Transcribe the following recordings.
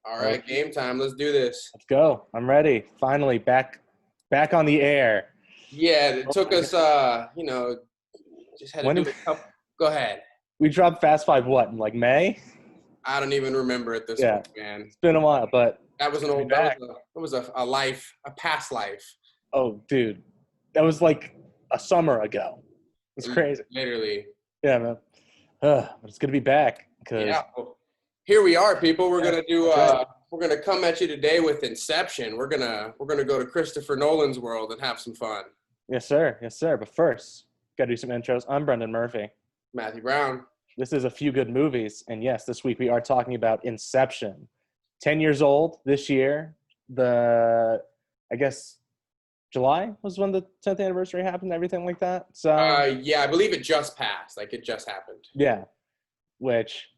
All right, game time. Let's do this. Let's go. I'm ready. Finally, back on the air. Yeah, it took us, just had to When do did a couple. Go ahead. we dropped Fast Five? What, in like May? I don't even remember at this Yeah, point, man. it's been a while, but That was an to be old. back. That was a life, a past life. Oh, dude, that was like a summer ago. It's crazy. Literally. Yeah, man. But it's good to be back because Yeah. Well, here we are, people. We're gonna do. that's right. We're gonna come at you today with Inception. We're gonna go to Christopher Nolan's world and have some fun. Yes, sir. Yes, sir. But first, gotta do some intros. I'm Brendan Murphy. Matthew Brown. This is A Few Good Movies, and yes, this week we are talking about Inception. 10 years old this year. I guess July was when the 10th anniversary happened, everything like that. So Yeah, I believe it just passed. Like it just happened. yeah, which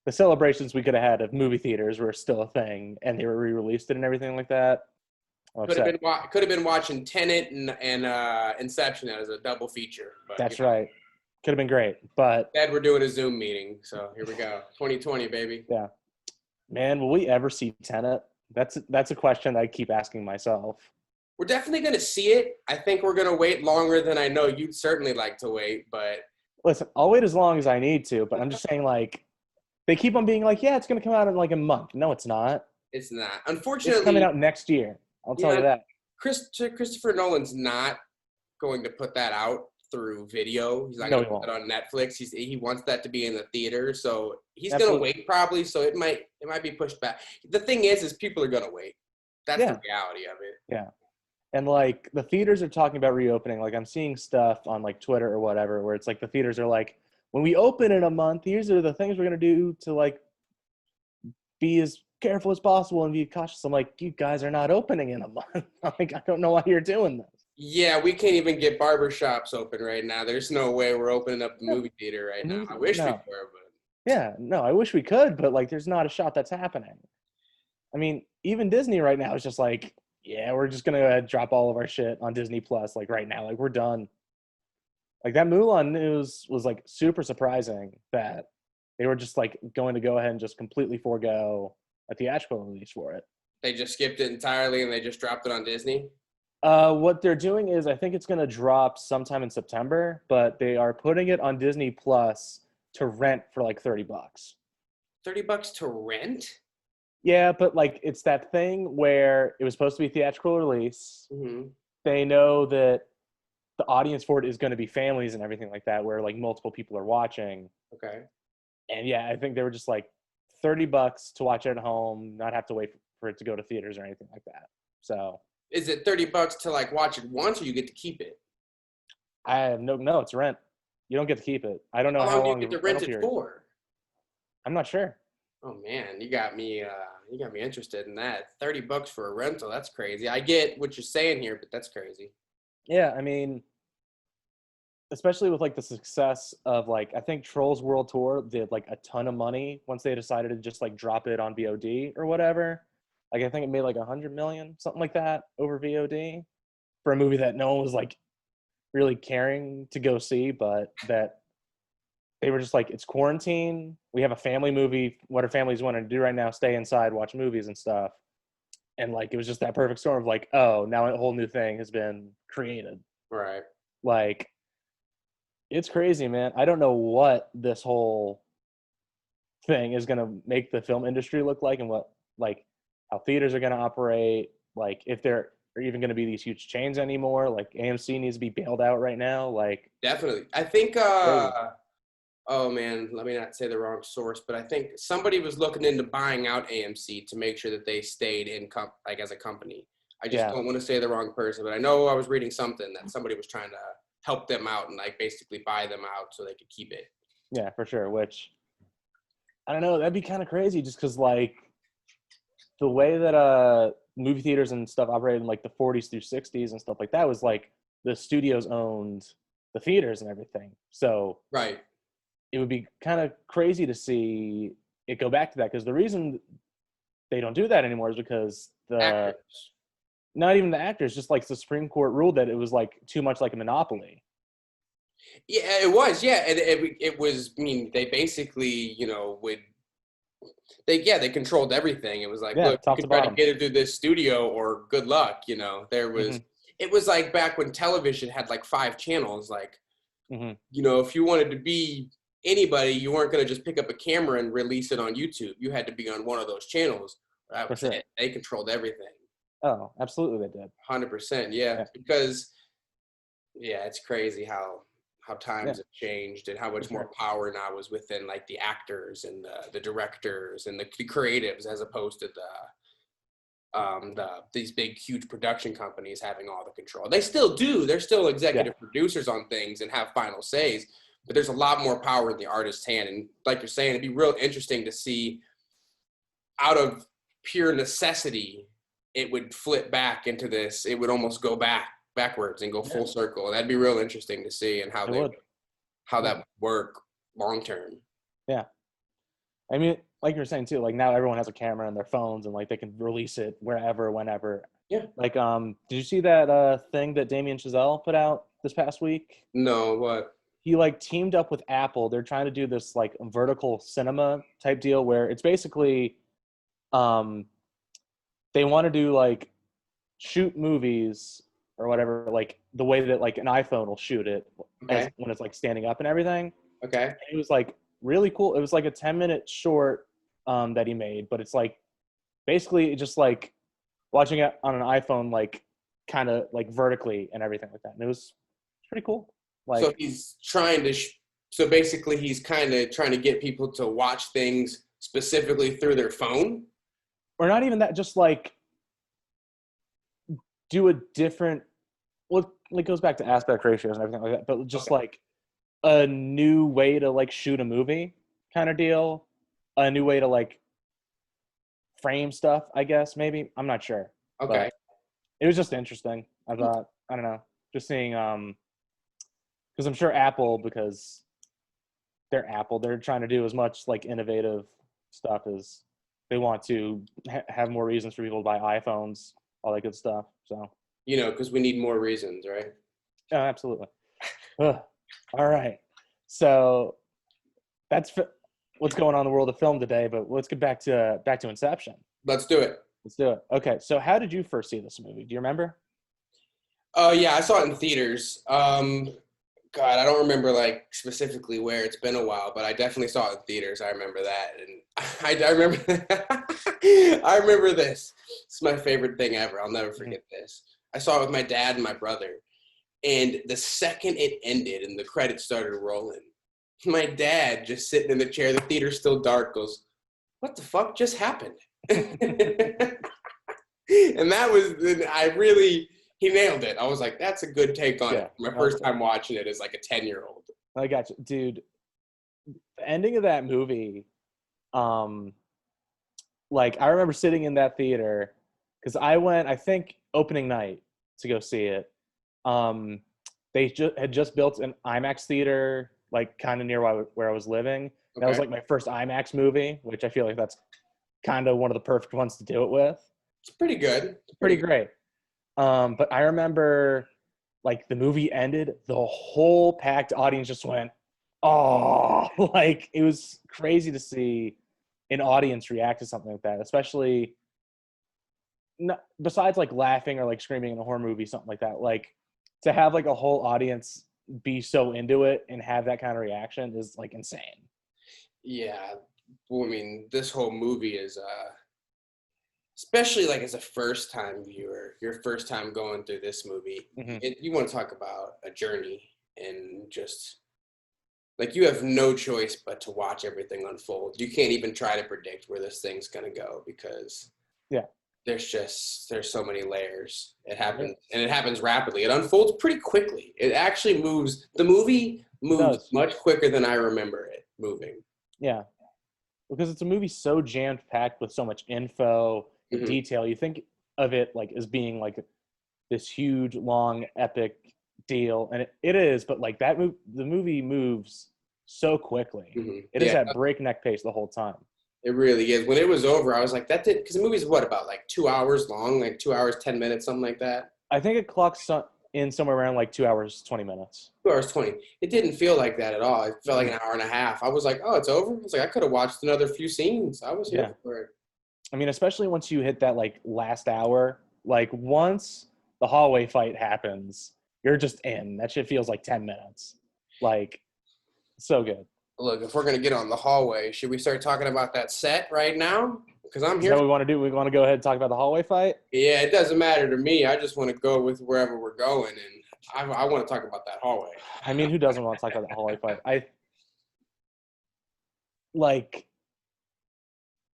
the celebrations we could have had of movie theaters were still a thing, and they were re-released it and everything like that. Could have been watching Tenet and Inception as a double feature. But, That's right. Could have been great, but instead we're doing a Zoom meeting. So here we go. 2020, baby. yeah, man, will we ever see Tenet? That's a question I keep asking myself. We're definitely going to see it. I think we're going to wait longer than I know you'd certainly like to wait, but Listen, I'll wait as long as I need to, but I'm just saying, like, they keep on being like, yeah, it's going to come out in like a month. No, it's not. it's not. Unfortunately, It's coming out next year. I'll tell you that. Christopher Nolan's not going to put that out through video. He's not No, going he to put won't. it on Netflix. He wants that to be in the theater, so he's going to Absolutely. wait probably. So it might be pushed back. The thing is people are going to wait. That's Yeah. the reality of it. Yeah. And like the theaters are talking about reopening. Like I'm seeing stuff on like Twitter or whatever where it's like the theaters are like, when we open in a month, these are the things we're going to do to like be as careful as possible and be cautious. I'm like, you guys are not opening in a month. I'm like, I don't know why you're doing this. Yeah, we can't even get barber shops open right now. There's no way we're opening up the movie theater right now. I wish we No. were, but Yeah, no, I wish we could, but like there's not a shot that's happening. I mean, even Disney right now is just like, yeah, we're just gonna drop all of our shit on Disney Plus like right now. Like we're done. Like that Mulan news was like super surprising that they were just like going to go ahead and just completely forego a theatrical release for it. they just skipped it entirely and they just dropped it on Disney. What they're doing is I think it's gonna drop sometime in September, but they are putting it on Disney Plus to rent for like $30. $30 to rent? Yeah, but like it's that thing where it was supposed to be theatrical release. Mm-hmm. They know that the audience for it is going to be families and everything like that, where like multiple people are watching. Okay. And yeah, I think they were just like $30 to watch it at home, not have to wait for it to go to theaters or anything like that. So Is it $30 to like watch it once, or you get to keep it? I have no, it's rent. You don't get to keep it. I don't know How long do you the get to rental rent it period. for? I'm not sure. Oh man, you got me interested in that. $30 for a rental, that's crazy. I get what you're saying here, but that's crazy. Yeah, I mean, especially with like the success of like I think Trolls World Tour did like a ton of money once they decided to just like drop it on VOD or whatever. Like I think it made like 100 million, something like that, over VOD for a movie that no one was like really caring to go see, but that they were just like, it's quarantine. We have a family movie. What are families wanting to do right now? Stay inside, watch movies and stuff. And like it was just that perfect storm of like, oh, now a whole new thing has been created. Right. Like, it's crazy, man. I don't know what this whole thing is going to make the film industry look like and what, like, how theaters are going to operate. Like, if there are even going to be these huge chains anymore. Like, AMC needs to be bailed out right now. Like, Definitely. I think, crazy. oh man, let me not say the wrong source, but I think somebody was looking into buying out AMC to make sure that they stayed in like as a company. I just don't want to say the wrong person, but I know I was reading something that somebody was trying to help them out and like basically buy them out so they could keep it. Yeah, for sure. Which, I don't know, that'd be kind of crazy just because like the way that movie theaters and stuff operated in like the 40s through 60s and stuff like that was like the studios owned the theaters and everything. So right. It would be kind of crazy to see it go back to that, because the reason they don't do that anymore is because Actors. not even the actors, just like the Supreme Court ruled that it was like too much like a monopoly. Yeah, it was. Yeah, and it was. I mean, they basically, would they controlled everything. It was like, Yeah, look, you top can to try to bottom. get it through this studio or good luck, you know. Hmm. It was like back when television had like 5 channels. Like, Hmm. you know, if you wanted to be anybody, you weren't going to just pick up a camera and release it on YouTube. You had to be on one of those channels. That For was sure. it. They controlled everything. Oh, absolutely, they did. 100%. Yeah. Yeah, Because, yeah, it's crazy how yeah, times have changed and how for much sure. more power now is within like the actors and the directors and the creatives as opposed to these big huge production companies having all the control. They still do. They're still Yeah, executive producers on things and have final says, but there's a lot more power in the artist's hand. And like you're saying, it'd be real interesting to see out of pure necessity, it would flip back into this. It would almost go backwards and go yeah, full circle. That'd be real interesting to see and it would. how Yeah, that would work long term. yeah. I mean, like you're saying too, like now everyone has a camera in their phones and like they can release it wherever, whenever. Yeah. Like, did you see that thing that Damien Chazelle put out this past week? No, what? He like teamed up with Apple. They're trying to do this like vertical cinema type deal where it's basically um they want to do like shoot movies or whatever, like the way that like an iPhone will shoot it as Okay. when it's like standing up and everything. Okay. And it was like really cool. It was like a 10-minute short that he made, but it's like basically just like watching it on an iPhone, like kind of like vertically and everything like that. And it was pretty cool. So Like, he's trying to, so basically he's kind of trying to get people to watch things specifically through their phone. or not even that, just like do a different, well, it goes back to aspect ratios and everything like that, but just Okay. like a new way to like shoot a movie kind of deal, a new way to like frame stuff, I guess, maybe. I'm not sure. Okay. But it was just interesting. I thought, I don't know, just seeing because I'm sure Apple, because they're Apple, they're trying to do as much like innovative stuff as they want to have more reasons for people to buy iPhones, all that good stuff. So, You know, because we need more reasons, right? yeah, absolutely. Ugh. All right. So that's what's going on in the world of film today. But let's get back to Inception. Let's do it. Let's do it. Okay. So how did you first see this movie? Do you remember? Oh, yeah, I saw it in theaters. God, I don't remember like specifically where. It's been a while, but I definitely saw it in theaters. I remember that, and I remember I remember this. It's my favorite thing ever. I'll never forget this. I saw it with my dad and my brother, and the second it ended and the credits started rolling, my dad just sitting in the chair, the theater's still dark, goes, "What the fuck just happened?" And that was, I really, he nailed it. I was like, that's a good take on it. My first time watching it as like a 10-year-old. I got you, dude. The ending of that movie, like I remember sitting in that theater because I went, I think, opening night to go see it. They had just built an IMAX theater, like kind of near where I was living. That was Okay. like my first IMAX movie, which I feel like that's kind of one of the perfect ones to do it with. It's pretty good. Pretty great. But I remember like the movie ended, the whole packed audience just went, oh, like it was crazy to see an audience react to something like that, especially besides like laughing or like screaming in a horror movie, something like that. Like to have like a whole audience be so into it and have that kind of reaction is like insane. Yeah. Well, I mean, this whole movie is, especially like as a first time viewer, your first time going through this movie, you want to talk about a journey and just like you have no choice but to watch everything unfold. You can't even try to predict where this thing's going to go because there's so many layers. It happens and it happens rapidly. It unfolds pretty quickly. It actually moves. The movie moves much quicker than I remember it moving. Yeah. Because it's a movie so jam-packed with so much info, detail. You think of it like as being like this huge, long, epic deal, and it is. But like that, the movie moves so quickly. It is at breakneck pace the whole time. It really is. When it was over, I was like, that did, because the movie's what, about like 2 hours long, like 2 hours, 10 minutes, something like that. I think it clocks in somewhere around like 2 hours, 20 minutes. 2 hours 20. It didn't feel like that at all. It felt like an hour and a half. I was like, oh, it's over. I was like, I could have watched another few scenes. I was here for it. I mean, especially once you hit that like last hour, like once the hallway fight happens, you're just in. That shit feels like 10 minutes. Like, so good. Look, if we're going to get on the hallway, should we start talking about that set right now? Because I'm here. Is that what we want to do? We want to go ahead and talk about the hallway fight? Yeah, it doesn't matter to me. I just want to go with wherever we're going, and I want to talk about that hallway. I mean, who doesn't want to talk about the hallway fight?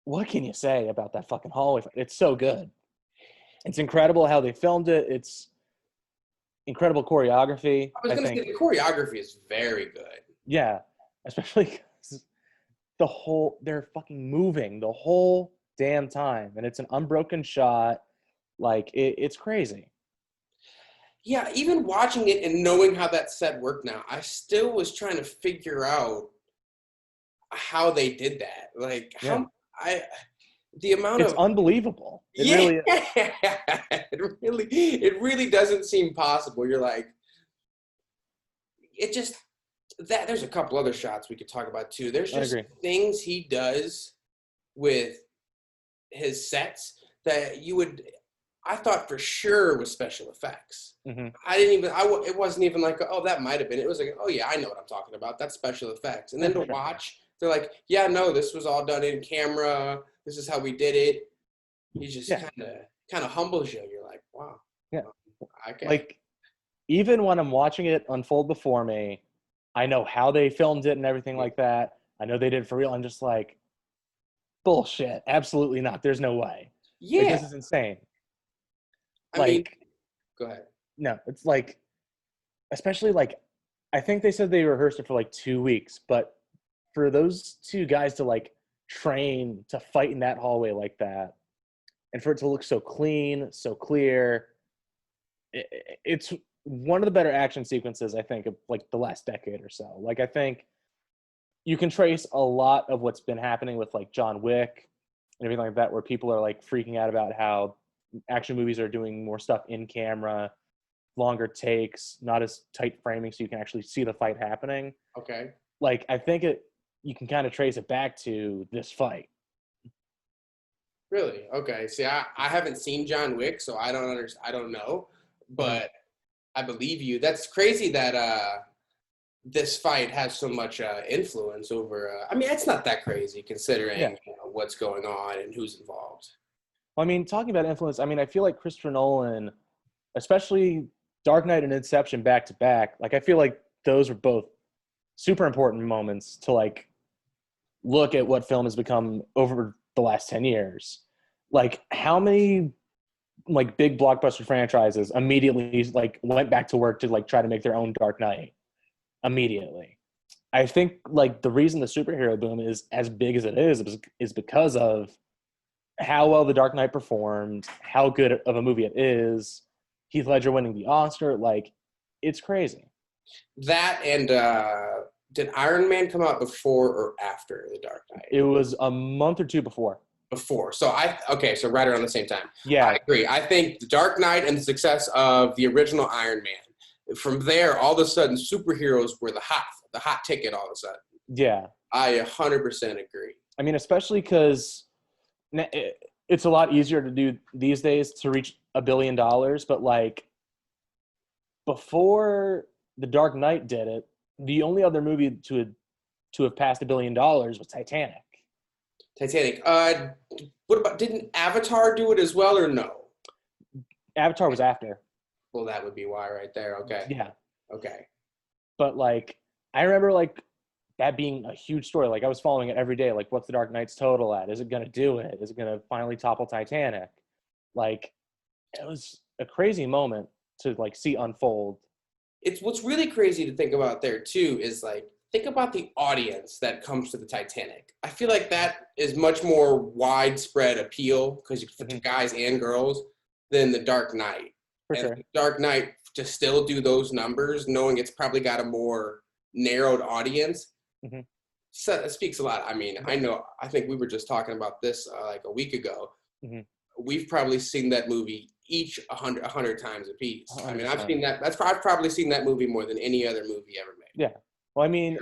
What can you say about that fucking hallway fight? It's so good. It's incredible how they filmed it. It's incredible choreography. I was going to say the choreography is very good. Yeah, especially because they're fucking moving the whole damn time, and it's an unbroken shot. Like, it's crazy. Yeah, even watching it and knowing how that set worked now, I still was trying to figure out how they did that. Like, It's unbelievable. It really is. It really doesn't seem possible. You're like, there's a couple other shots we could talk about too. There's just things he does with his sets that I thought for sure was special effects. Mm-hmm. It wasn't even like, oh, that might have been. It was like, oh yeah, I know what I'm talking about. That's special effects. And then to watch, they're like, yeah, no, this was all done in camera. This is how we did it. He just kind of humbles you. You're like, wow. Yeah. Okay. Like, even when I'm watching it unfold before me, I know how they filmed it and everything like that. I know they did it for real. I'm just like, bullshit. Absolutely not. There's no way. Yeah. Like, this is insane. I mean, go ahead. No, it's like, especially like, I think they said they rehearsed it for like 2 weeks, but for those two guys to like train to fight in that hallway like that, and for it to look so clean, so clear, it's one of the better action sequences, I think, of like the last decade or so. Like, I think you can trace a lot of what's been happening with like John Wick and everything like that, where people are like freaking out about how action movies are doing more stuff in camera, longer takes, not as tight framing, so you can actually see the fight happening. Okay. Like, I think you can kind of trace it back to this fight. Really? Okay. See, I haven't seen John Wick, so I don't understand. I don't know, but I believe you. That's crazy that this fight has so much influence over. I mean, it's not that crazy considering what's going on and who's involved. I mean, talking about influence, I mean, I feel like Christopher Nolan, especially Dark Knight and Inception back to back, like, I feel like those were both super important moments to like look at what film has become over the last 10 years. Like, how many like big blockbuster franchises immediately like went back to work to like try to make their own Dark Knight immediately? I think like the reason the superhero boom is as big as it is because of how well the Dark Knight performed, how good of a movie it is, Heath Ledger winning the Oscar. Like, it's crazy. That and did Iron Man come out before or after The Dark Knight? It was a month or two before. Before. So so right around the same time. Yeah. I agree. I think The Dark Knight and the success of the original Iron Man, from there, all of a sudden, superheroes were the hot ticket all of a sudden. Yeah. I 100% agree. I mean, especially because it's a lot easier to do these days to reach $1 billion, but like before The Dark Knight did it, the only other movie to have passed $1 billion was Titanic. What about, didn't Avatar do it as well or no? Avatar was after. Well, that would be why right there. Okay. Yeah. Okay. But like, I remember like that being a huge story. Like, I was following it every day. Like, what's The Dark Knight's total at? Is it going to do it? Is it going to finally topple Titanic? Like, it was a crazy moment to like see unfold. It's what's really crazy to think about there too is like, think about the audience that comes to the Titanic. I feel like that is much more widespread appeal because you fit guys and girls than The Dark Knight. For sure. The Dark Knight to still do those numbers, knowing it's probably got a more narrowed audience, so it speaks a lot. I mean, I think we were just talking about this like a week ago. we've probably seen that movie each 100 times a piece. 100%. I mean, I've seen that. I've probably seen that movie more than any other movie ever made. Yeah. Well, I mean,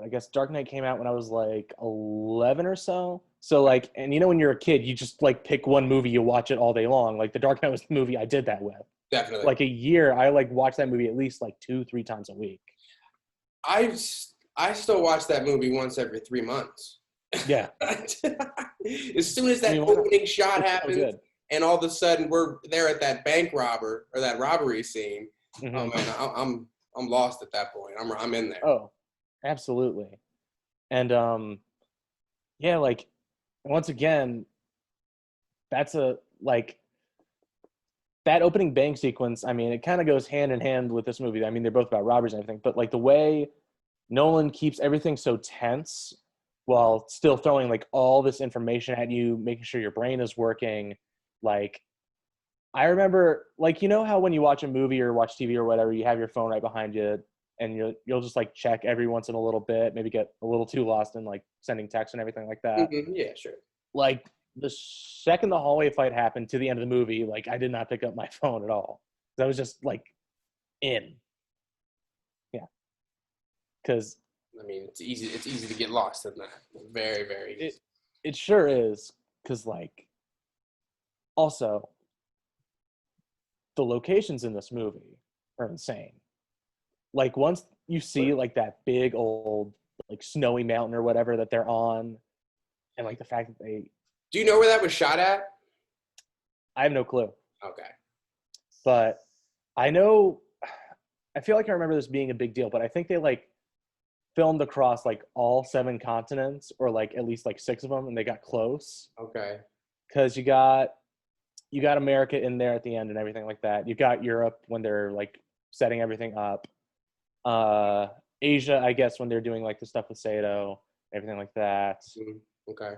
I guess Dark Knight came out when I was like 11 or so. So like, and when you're a kid, you just like pick one movie, you watch it all day long. Like the Dark Knight was the movie I did that with. Definitely. Like a year, I like watched that movie at least like 2-3 times a week. I still watch that movie once every 3 months. Yeah. As soon as that opening shot happens, and all of a sudden we're there at that bank robber or that robbery scene. Mm-hmm. Oh man, I'm lost at that point. I'm in there. Oh, absolutely. And yeah, like once again, that's that opening bank sequence. I mean, it kind of goes hand in hand with this movie. I mean, they're both about robbers and everything, but like the way Nolan keeps everything so tense while still throwing like all this information at you, making sure your brain is working. Like, I remember, like, how when you watch a movie or watch TV or whatever, you have your phone right behind you and you'll just like check every once in a little bit, maybe get a little too lost in like sending texts and everything like that. Mm-hmm. Yeah, sure. Like the second the hallway fight happened to the end of the movie, like I did not pick up my phone at all. I was just like in. Yeah. Because I mean, it's easy to get lost in that. Very, very easy. It sure is. Because like, also, the locations in this movie are insane. Like once you see like that big old like snowy mountain or whatever that they're on, and like the fact that they. Do you know where that was shot at? I have no clue. Okay. But I know, I feel like I remember this being a big deal, but I think they like filmed across like all 7 continents or like at least like 6 of them, and they got close. Okay. Because you got America in there at the end and everything like that. You got Europe when they're like setting everything up. Asia, I guess, when they're doing like the stuff with Sato, everything like that. Okay.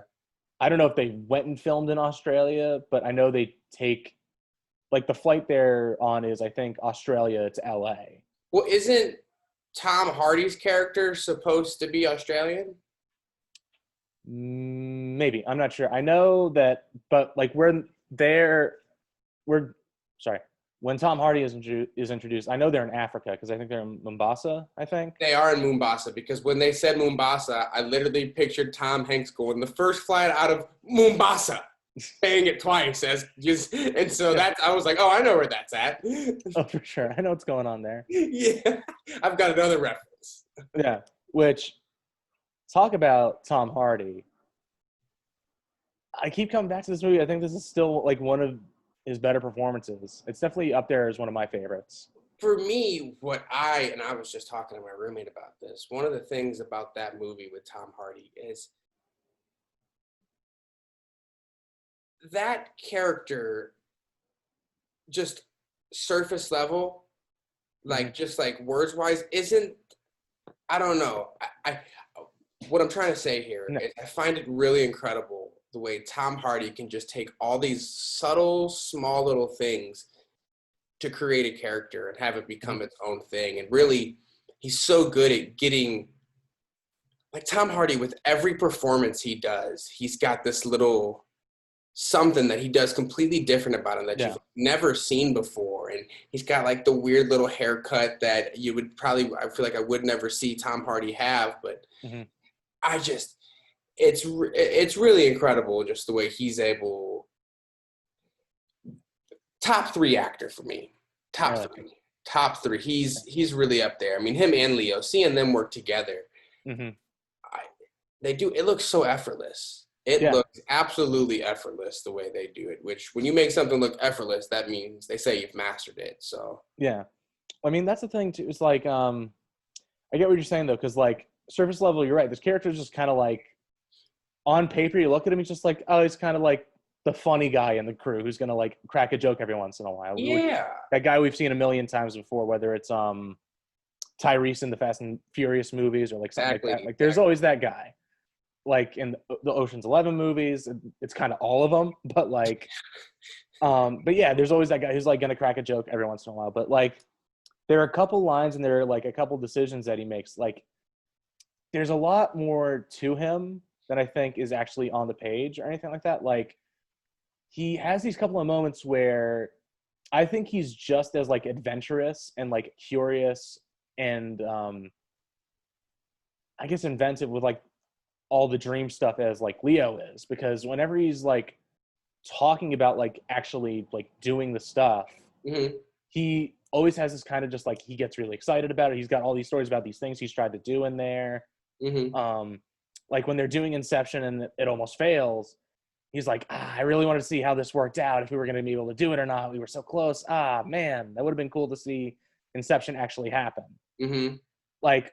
I don't know if they went and filmed in Australia, but I know they take like the flight they're on is I think Australia to LA. Well, isn't Tom Hardy's character supposed to be Australian? Maybe. I'm not sure. I know that, but like when Tom Hardy is introduced, I know they're in Africa because I think they're in Mombasa, I think. They are in Mombasa because when they said Mombasa, I literally pictured Tom Hanks going the first flight out of Mombasa, saying it twice and so that I was like, oh, I know where that's at. Oh, for sure. I know what's going on there. Yeah. I've got another reference. Yeah. Which, talk about Tom Hardy. I keep coming back to this movie. I think this is still like one of his better performances. It's definitely up there as one of my favorites. For me, I was just talking to my roommate about this. One of the things about that movie with Tom Hardy is that character, just surface level, like just like words wise, isn't. I don't know. I what I'm trying to say here is I find it really incredible the way Tom Hardy can just take all these subtle, small little things to create a character and have it become its own thing. And really, he's so good at getting, like Tom Hardy, with every performance he does, he's got this little something that he does completely different about him that you've never seen before. And he's got like the weird little haircut that you would probably, I feel like I would never see Tom Hardy have, but it's really incredible just the way he's able. Top 3 actor for me. Top three. He's really up there. I mean, him and Leo, seeing them work together, they do. It looks so effortless. It looks absolutely effortless the way they do it. Which, when you make something look effortless, that means they say you've mastered it. So yeah, I mean that's the thing too. It's like I get what you're saying though, because like surface level, you're right. This character is just kind of like on paper. You look at him, he's just like, oh, he's kind of like the funny guy in the crew who's gonna like crack a joke every once in a while. Yeah, that guy we've seen a million times before, whether it's Tyrese in the Fast and Furious movies or like something like that. Like there's always that guy. Like in the Ocean's 11 movies, it's kind of all of them, but like, but yeah, there's always that guy who's like gonna crack a joke every once in a while. But like, there are a couple lines and there are like a couple decisions that he makes. Like, there's a lot more to him than I think is actually on the page or anything like that. Like, he has these couple of moments where I think he's just as like adventurous and like curious and I guess inventive with like all the dream stuff as like Leo is, because whenever he's like talking about like actually like doing the stuff, Mm-hmm. he always has this kind of just like he gets really excited about it. He's got all these stories about these things he's tried to do in there. Mm-hmm. Like when they're doing Inception and it almost fails, he's like, I really wanted to see how this worked out, if we were going to be able to do it or not. We were so close. Man, that would have been cool to see Inception actually happen. Mm-hmm. Like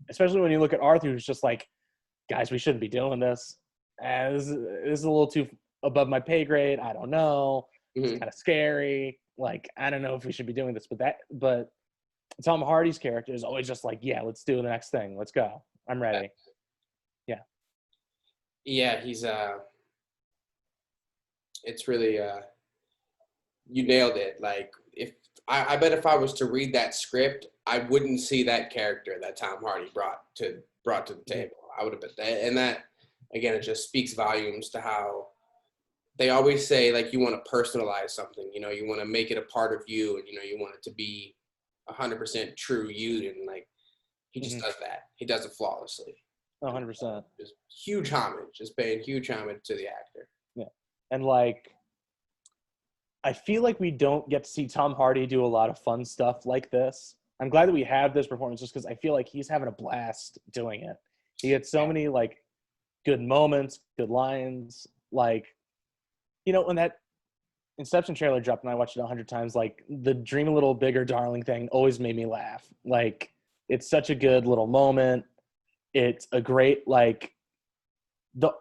especially when you look at Arthur, who's just like, guys, we shouldn't be doing this. This is a little too above my pay grade. I don't know. It's Mm-hmm. kind of scary. Like, I don't know if we should be doing this, but Tom Hardy's character is always just like, yeah, let's do the next thing. Let's go. I'm ready. Yeah. Yeah, he's it's really you nailed it. Like if I bet if I was to read that script, I wouldn't see that character that Tom Hardy brought to the table. I would have been that, and that again, it just speaks volumes to how they always say like you want to personalize something. You know, you want to make it a part of you, and you want it to be 100% true you, and like he just does that. He does it flawlessly. 100%. Just huge homage, just paying huge homage to the actor. Yeah. And like, I feel like we don't get to see Tom Hardy do a lot of fun stuff like this. I'm glad that we have this performance just because I feel like he's having a blast doing it. He had so many like good moments, good lines. Like, when that Inception trailer dropped and I watched it 100 times, like the dream a little bigger, darling thing always made me laugh. Like, it's such a good little moment. It's a great, like, the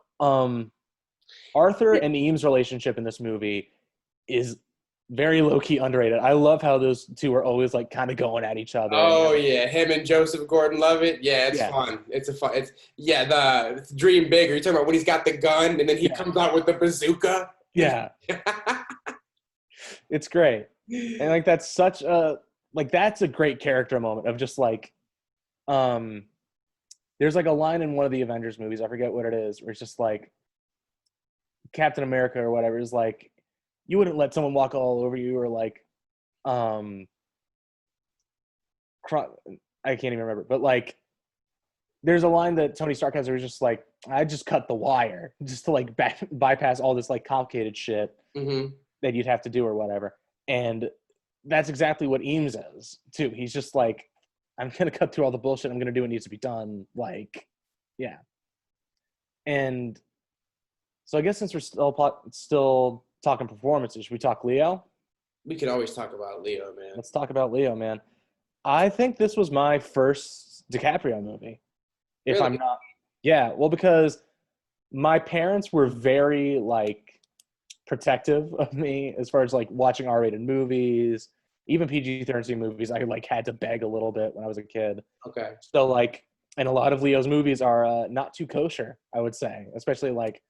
Arthur and Eames relationship in this movie is very low-key underrated. I love how those two are always like kind of going at each other. Oh yeah, him and Joseph Gordon-Levitt. Yeah, it's fun. It's the dream bigger. You're talking about when he's got the gun and then he comes out with the bazooka. Yeah. It's great. And like that's such a that's a great character moment of just like there's like a line in one of the Avengers movies, I forget what it is, where it's just like Captain America or whatever is like, you wouldn't let someone walk all over you, or like I can't even remember, but like there's a line that Tony Stark has where he's just like, I just cut the wire just to like bypass all this like complicated shit that you'd have to do or whatever. And that's exactly what Eames is too. He's just like, I'm going to cut through all the bullshit. I'm going to do what needs to be done. Like, yeah. And so I guess since we're still talking performances, should we talk Leo? We could always talk about Leo, man. Let's talk about Leo, man. I think this was my first DiCaprio movie. If Really? I'm not. Yeah, well, because my parents were very, like, protective of me as far as, like, watching R-rated movies, even PG-13 movies. I, like, had to beg a little bit when I was a kid. Okay. So, like, and a lot of Leo's movies are not too kosher, I would say. Especially, like,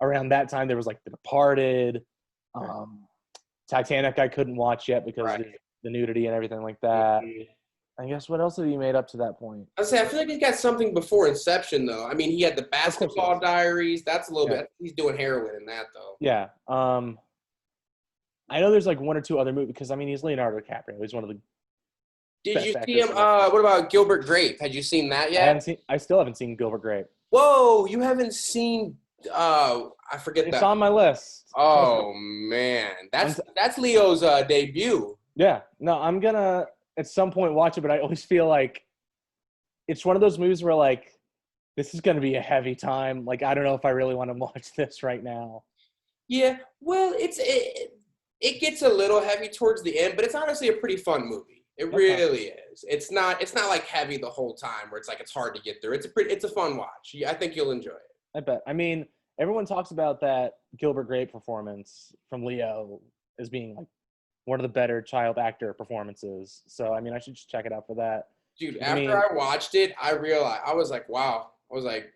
around that time, there was, like, The Departed, Titanic I couldn't watch yet because of the nudity and everything like that. I guess what else had he made up to that point? I feel like he's got something before Inception, though. I mean, he had the Basketball Diaries. That's a little bit. He's doing heroin in that, though. Yeah. I know there's like one or two other movies because I mean he's Leonardo DiCaprio. He's one of the. Did you see him? What about Gilbert Grape? Had you seen that yet? I still haven't seen Gilbert Grape. Whoa, you haven't seen? I forget that. It's on my list. Oh man, that's Leo's debut. Yeah. No, I'm gonna at some point watch it, but I always feel like it's one of those movies where like this is gonna be a heavy time. Like I don't know if I really want to watch this right now. Yeah. Well, it gets a little heavy towards the end, but it's honestly a pretty fun movie. It really is. It's not like heavy the whole time where it's like it's hard to get through. It's a fun watch. I think you'll enjoy it. I bet. I mean, everyone talks about that Gilbert Grape performance from Leo as being like one of the better child actor performances. So I mean, I should just check it out for that. Dude, after I watched it, I realized I was like, wow. I was like,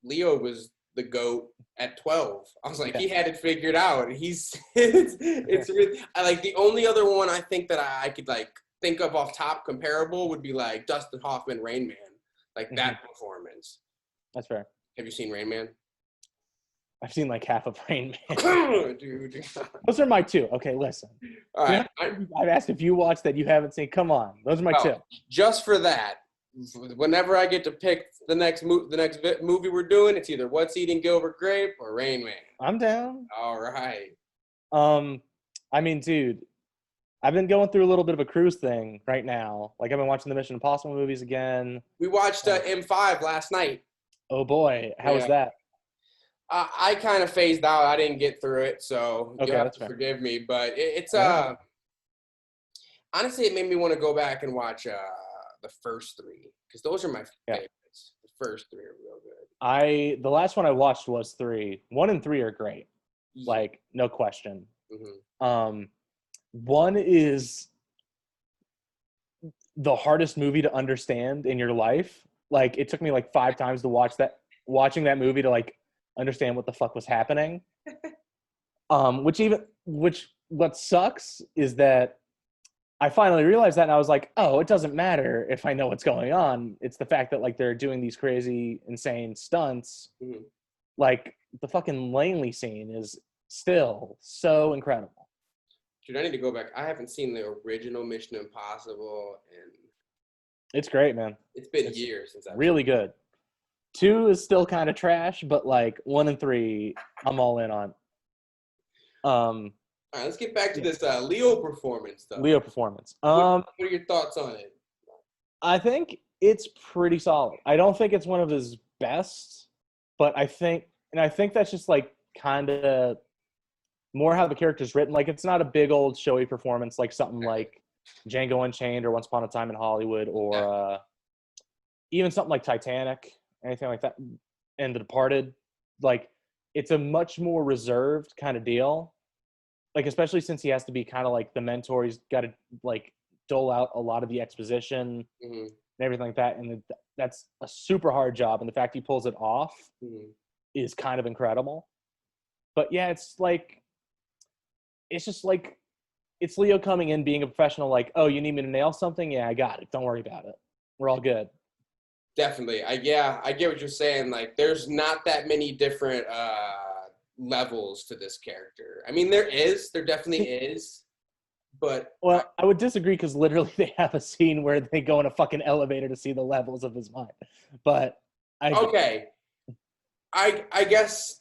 Leo was the GOAT at 12. I was like, he had it figured out. It's really, I like the only other one I think that I could like think of off top comparable would be like Dustin Hoffman, Rain Man, like that performance. That's fair. Have you seen Rain Man? I've seen like half of Rain Man. Come on, dude. Those are my two. Okay, listen. All right. I've asked if you watched that you haven't seen. Come on, those are my two. Just for that, whenever I get to pick the next movie we're doing, it's either What's Eating Gilbert Grape or Rain Man. I'm down. All right. I mean, dude, I've been going through a little bit of a cruise thing right now. Like, I've been watching the Mission Impossible movies again. We watched M5 last night. Oh boy, how was that? I kind of phased out. I didn't get through it, so you'll have to forgive me. But it's honestly, it made me want to go back and watch the first three, because those are my favorites. The first three are real good. The last one I watched was 3. 1 and 3 are great, like no question. Mm-hmm. 1 is the hardest movie to understand in your life. Like, it took me like 5 times to watching that movie to like understand what the fuck was happening. What sucks is that I finally realized that, and I was like, oh, it doesn't matter if I know what's going on. It's the fact that like they're doing these crazy, insane stunts. Mm-hmm. Like, the fucking Langley scene is still so incredible. Dude, I need to go back. I haven't seen the original Mission Impossible, and it's great, man. It's been years since I've really good. 2 is still kind of trash, but like 1 and 3, I'm all in on. All right, let's get back to this Leo performance, though. Leo performance. What are your thoughts on it? I think it's pretty solid. I don't think it's one of his best, but I think that's just like kind of more how the character's written. Like, it's not a big old showy performance like something like Django Unchained or Once Upon a Time in Hollywood, or even something like Titanic, anything like that, and The Departed. Like, it's a much more reserved kind of deal. Like, especially since he has to be kind of like the mentor, he's got to like dole out a lot of the exposition and everything like that. And that's a super hard job. And the fact he pulls it off is kind of incredible. But yeah, it's just like, it's Leo coming in, being a professional, like, oh, you need me to nail something? Yeah, I got it. Don't worry about it. We're all good. Definitely. I get what you're saying. Like, there's not that many different levels to this character. I mean, there definitely is, but well, I would disagree, because literally they have a scene where they go in a fucking elevator to see the levels of his mind. But I guess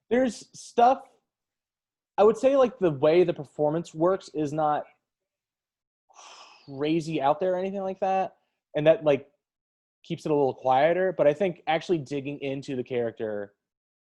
there's stuff. I would say like the way the performance works is not crazy out there or anything like that, and that like keeps it a little quieter. But I think actually digging into the character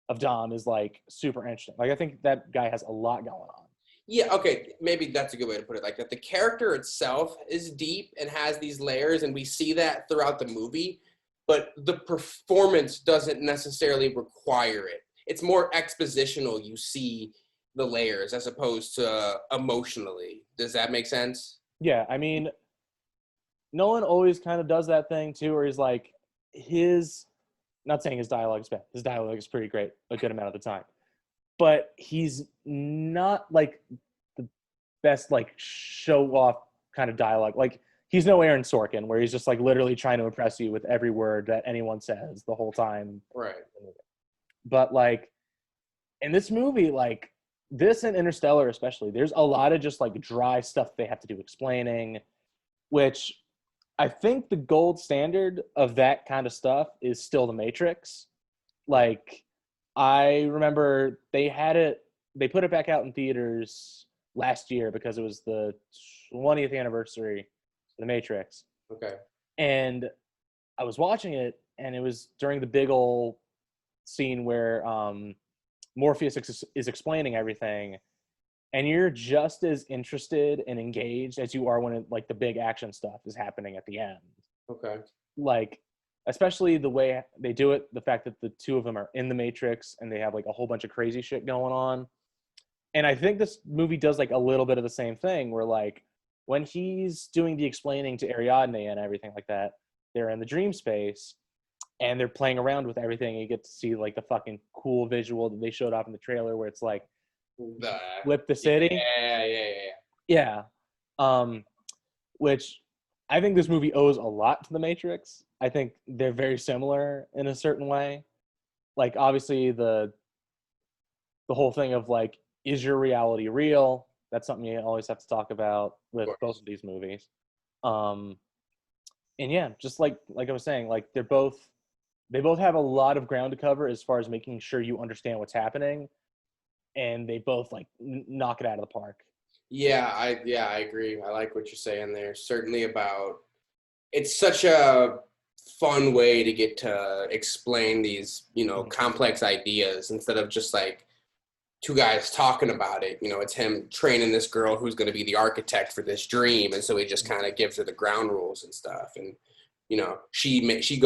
of Dom is like super interesting. Like, I think that guy has a lot going on. Yeah, okay, maybe that's a good way to put it. Like, that the character itself is deep and has these layers, and we see that throughout the movie, but the performance doesn't necessarily require it. It's more expositional. You see the layers as opposed to emotionally. Does that make sense? Yeah, I mean, Nolan always kind of does that thing too, where he's like, not saying his dialogue is bad. His dialogue is pretty great a good amount of the time. But he's not like the best like show off kind of dialogue. Like, he's no Aaron Sorkin, where he's just like literally trying to impress you with every word that anyone says the whole time. Right. But like in this movie, like this and Interstellar especially, there's a lot of just like dry stuff they have to do explaining, which I think the gold standard of that kind of stuff is still The Matrix. Like, I remember they put it back out in theaters last year because it was the 20th anniversary of The Matrix. Okay. And I was watching it, and it was during the big old scene where Morpheus is explaining everything, and you're just as interested and engaged as you are when like the big action stuff is happening at the end. Okay. Like, especially the way they do it, the fact that the two of them are in the Matrix and they have like a whole bunch of crazy shit going on. And I think this movie does like a little bit of the same thing, where like when he's doing the explaining to Ariadne and everything like that, they're in the dream space and they're playing around with everything. And you get to see like the fucking cool visual that they showed off in the trailer, where it's like flip the city. Yeah. Which I think this movie owes a lot to The Matrix. I think they're very similar in a certain way. Like, obviously the the whole thing of like, is your reality real? That's something you always have to talk about with both of these movies. And yeah, just like I was saying, like they both have a lot of ground to cover as far as making sure you understand what's happening, and they both like knock it out of the park. Yeah, I agree. I like what you're saying there. Certainly about it's such a fun way to get to explain these, complex ideas instead of just like two guys talking about it. It's him training this girl who's going to be the architect for this dream, and so he just kind of gives her the ground rules and stuff. And she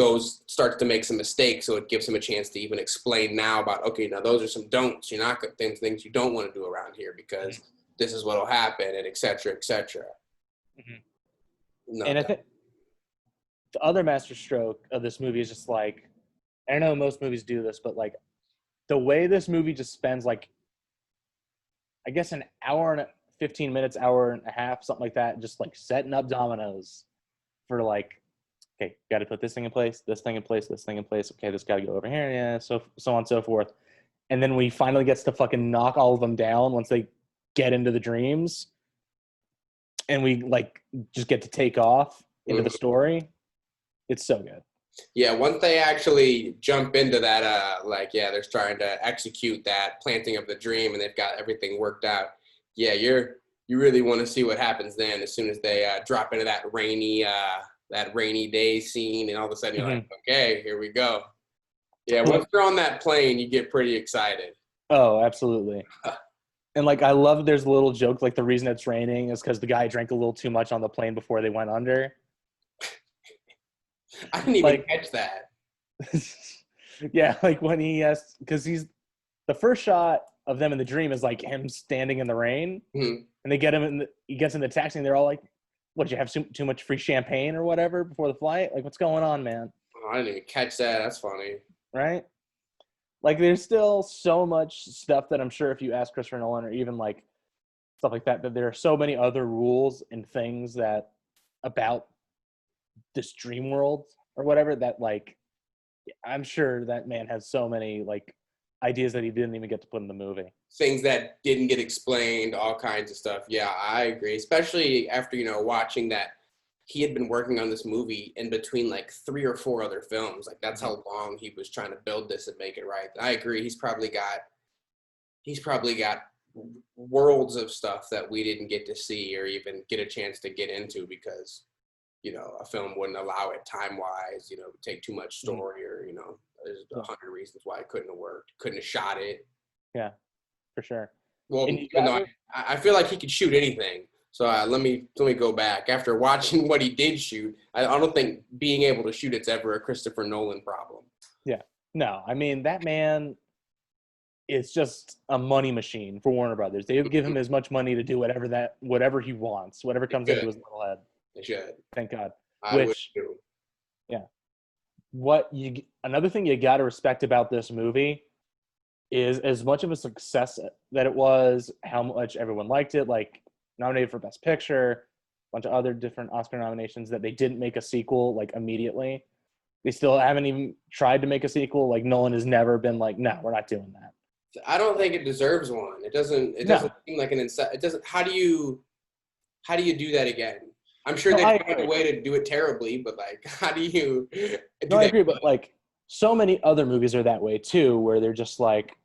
starts to make some mistakes, so it gives him a chance to even explain now about, okay, now those are some don'ts. You're not things you don't want to do around here because this is what'll happen, and et cetera, et cetera. No, and I think the other masterstroke of this movie is just like, I know most movies do this, but like the way this movie just spends like, I guess an hour and 15 minutes, hour and a half, something like that, just like setting up dominoes for like, okay, got to put this thing in place, this thing in place, this thing in place. Okay, this got to go over here, yeah, so on and so forth. And then we finally gets to fucking knock all of them down once they get into the dreams, and we like just get to take off into the story. It's so good. Yeah, once they actually jump into that, they're trying to execute that planting of the dream, and they've got everything worked out. Yeah, you really want to see what happens then. As soon as they drop into that rainy day scene, and all of a sudden you're like, okay, here we go. Yeah, once they're on that plane, you get pretty excited. Oh, absolutely. And like, I love there's a little joke, like the reason it's raining is because the guy drank a little too much on the plane before they went under. I didn't even catch that. Yeah, like when because he's the first shot of them in the dream is like him standing in the rain, and they get him he gets in the taxi, and they're all like, "What, did you have too much free champagne or whatever before the flight? Like, what's going on, man?" Oh, I didn't even catch that. That's funny, right? Like, there's still so much stuff that I'm sure if you ask Christopher Nolan or even like stuff like that, that there are so many other rules and things that about this dream world or whatever that like I'm sure that man has so many like ideas that he didn't even get to put in the movie. Things that didn't get explained, all kinds of stuff. Yeah, I agree. Especially after, watching that he had been working on this movie in between like 3 or 4 other films. Like that's how long he was trying to build this and make it right. I agree. He's probably got worlds of stuff that we didn't get to see or even get a chance to get into because a film wouldn't allow it time-wise, take too much story or, there's 100 reasons why it couldn't have worked, couldn't have shot it. Yeah, for sure. Well, I feel like he could shoot anything. So let me go back. After watching what he did shoot, I don't think being able to shoot it's ever a Christopher Nolan problem. Yeah. No, I mean, that man is just a money machine for Warner Brothers. They give him as much money to do whatever he wants, whatever comes into his little head. They should. Thank God. I would too. Yeah. Another thing you got to respect about this movie is as much of a success that it was, how much everyone liked it, like nominated for Best Picture, a bunch of other different Oscar nominations, that they didn't make a sequel like immediately. They still haven't even tried to make a sequel. Like Nolan has never been like, no, we're not doing that. I don't think it deserves one. It doesn't seem like it doesn't. How do you do that again? I'm sure they find a way to do it terribly, but like, how do you? I agree, but like, so many other movies are that way too, where they're just like,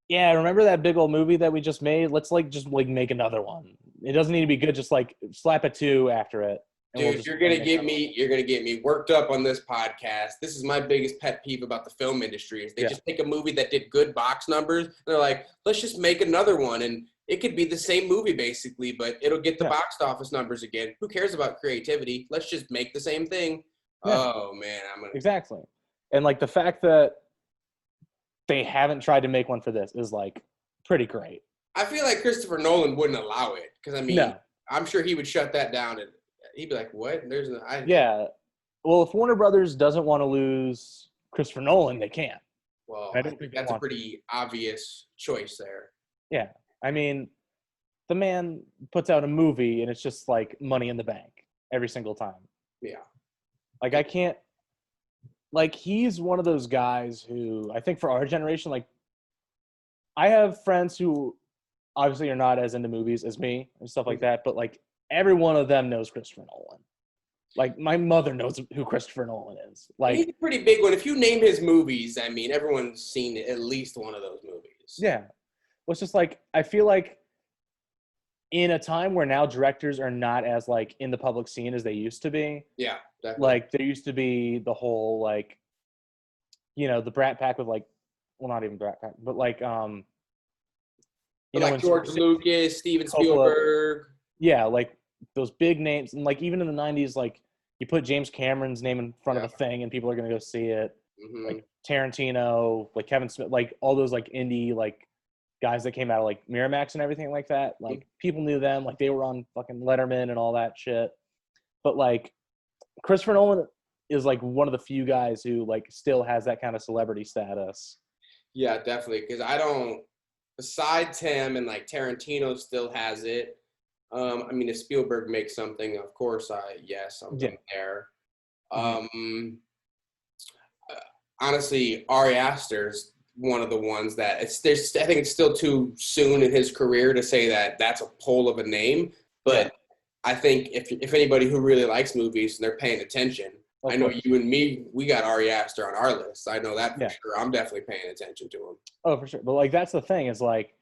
yeah, remember that big old movie that we just made? Let's like just like make another one. It doesn't need to be good. Just like slap a 2 after it. Dude, you're gonna get me worked up on this podcast. This is my biggest pet peeve about the film industry. Is they just take a movie that did good box numbers. And they're like, let's just make another one, and it could be the same movie basically, but it'll get the box office numbers again. Who cares about creativity? Let's just make the same thing. Yeah. Oh man, exactly. And like the fact that they haven't tried to make one for this is like pretty great. I feel like Christopher Nolan wouldn't allow it because I'm sure he would shut that down and he'd be like, "What? Yeah." Well, if Warner Brothers doesn't want to lose Christopher Nolan, they can't. Well, I think that's a pretty obvious choice there. Yeah. I mean, the man puts out a movie and it's just like money in the bank every single time. Yeah. Like I can't, like he's one of those guys who I think for our generation, like I have friends who obviously are not as into movies as me and stuff like that, but like every one of them knows Christopher Nolan. Like my mother knows who Christopher Nolan is. And he's Like, a pretty big one. If you name his movies, I mean, everyone's seen at least one of those movies. yeah. Well, it's just like I feel like in a time where now directors are not as like in the public scene as they used to be. Yeah, definitely. Like there used to be the whole like, the Brat Pack with like, well, not even Brat Pack, but like But like when George Scorsese, Lucas, Steven Coppola, Spielberg. yeah, like those big names, and like even in the '90s, like you put James Cameron's name in front of a thing, and people are gonna go see it. Mm-hmm. Like Tarantino, like Kevin Smith, like all those like indie like guys that came out of like Miramax and everything like that. Like people knew them, like they were on fucking Letterman and all that shit. But like Christopher Nolan is like one of the few guys who like still has that kind of celebrity status. Yeah, definitely. Because besides him and like Tarantino still has it. I mean, if Spielberg makes something, of course, I'm there. Honestly, Ari Aster's one of the ones that I think it's still too soon in his career to say that that's a pull of a name. But I think if anybody who really likes movies and they're paying attention, I know you and me, we got Ari Aster on our list. I know that for sure. I'm definitely paying attention to him. Oh, for sure. But like that's the thing is like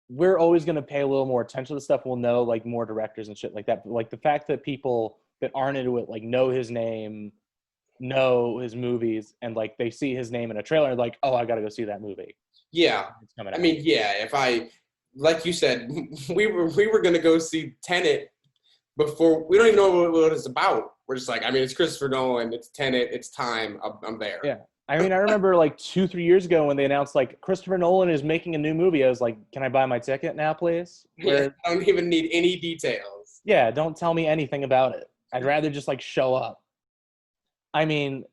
we're always going to pay a little more attention to stuff. We'll know like more directors and shit like that. But like the fact that people that aren't into it like know his name, know his movies, and like they see his name in a trailer, like, oh, I got to go see that movie. Yeah, I mean, if like you said, we were gonna go see Tenet before. We don't even know what it's about. We're just like, I mean, it's Christopher Nolan, it's Tenet, it's time. I'm there. Yeah. I mean, I remember like 2-3 years ago when they announced like Christopher Nolan is making a new movie. I was like, can I buy my ticket now, please? I don't even need any details. Yeah, don't tell me anything about it. I'd rather just like show up. I mean,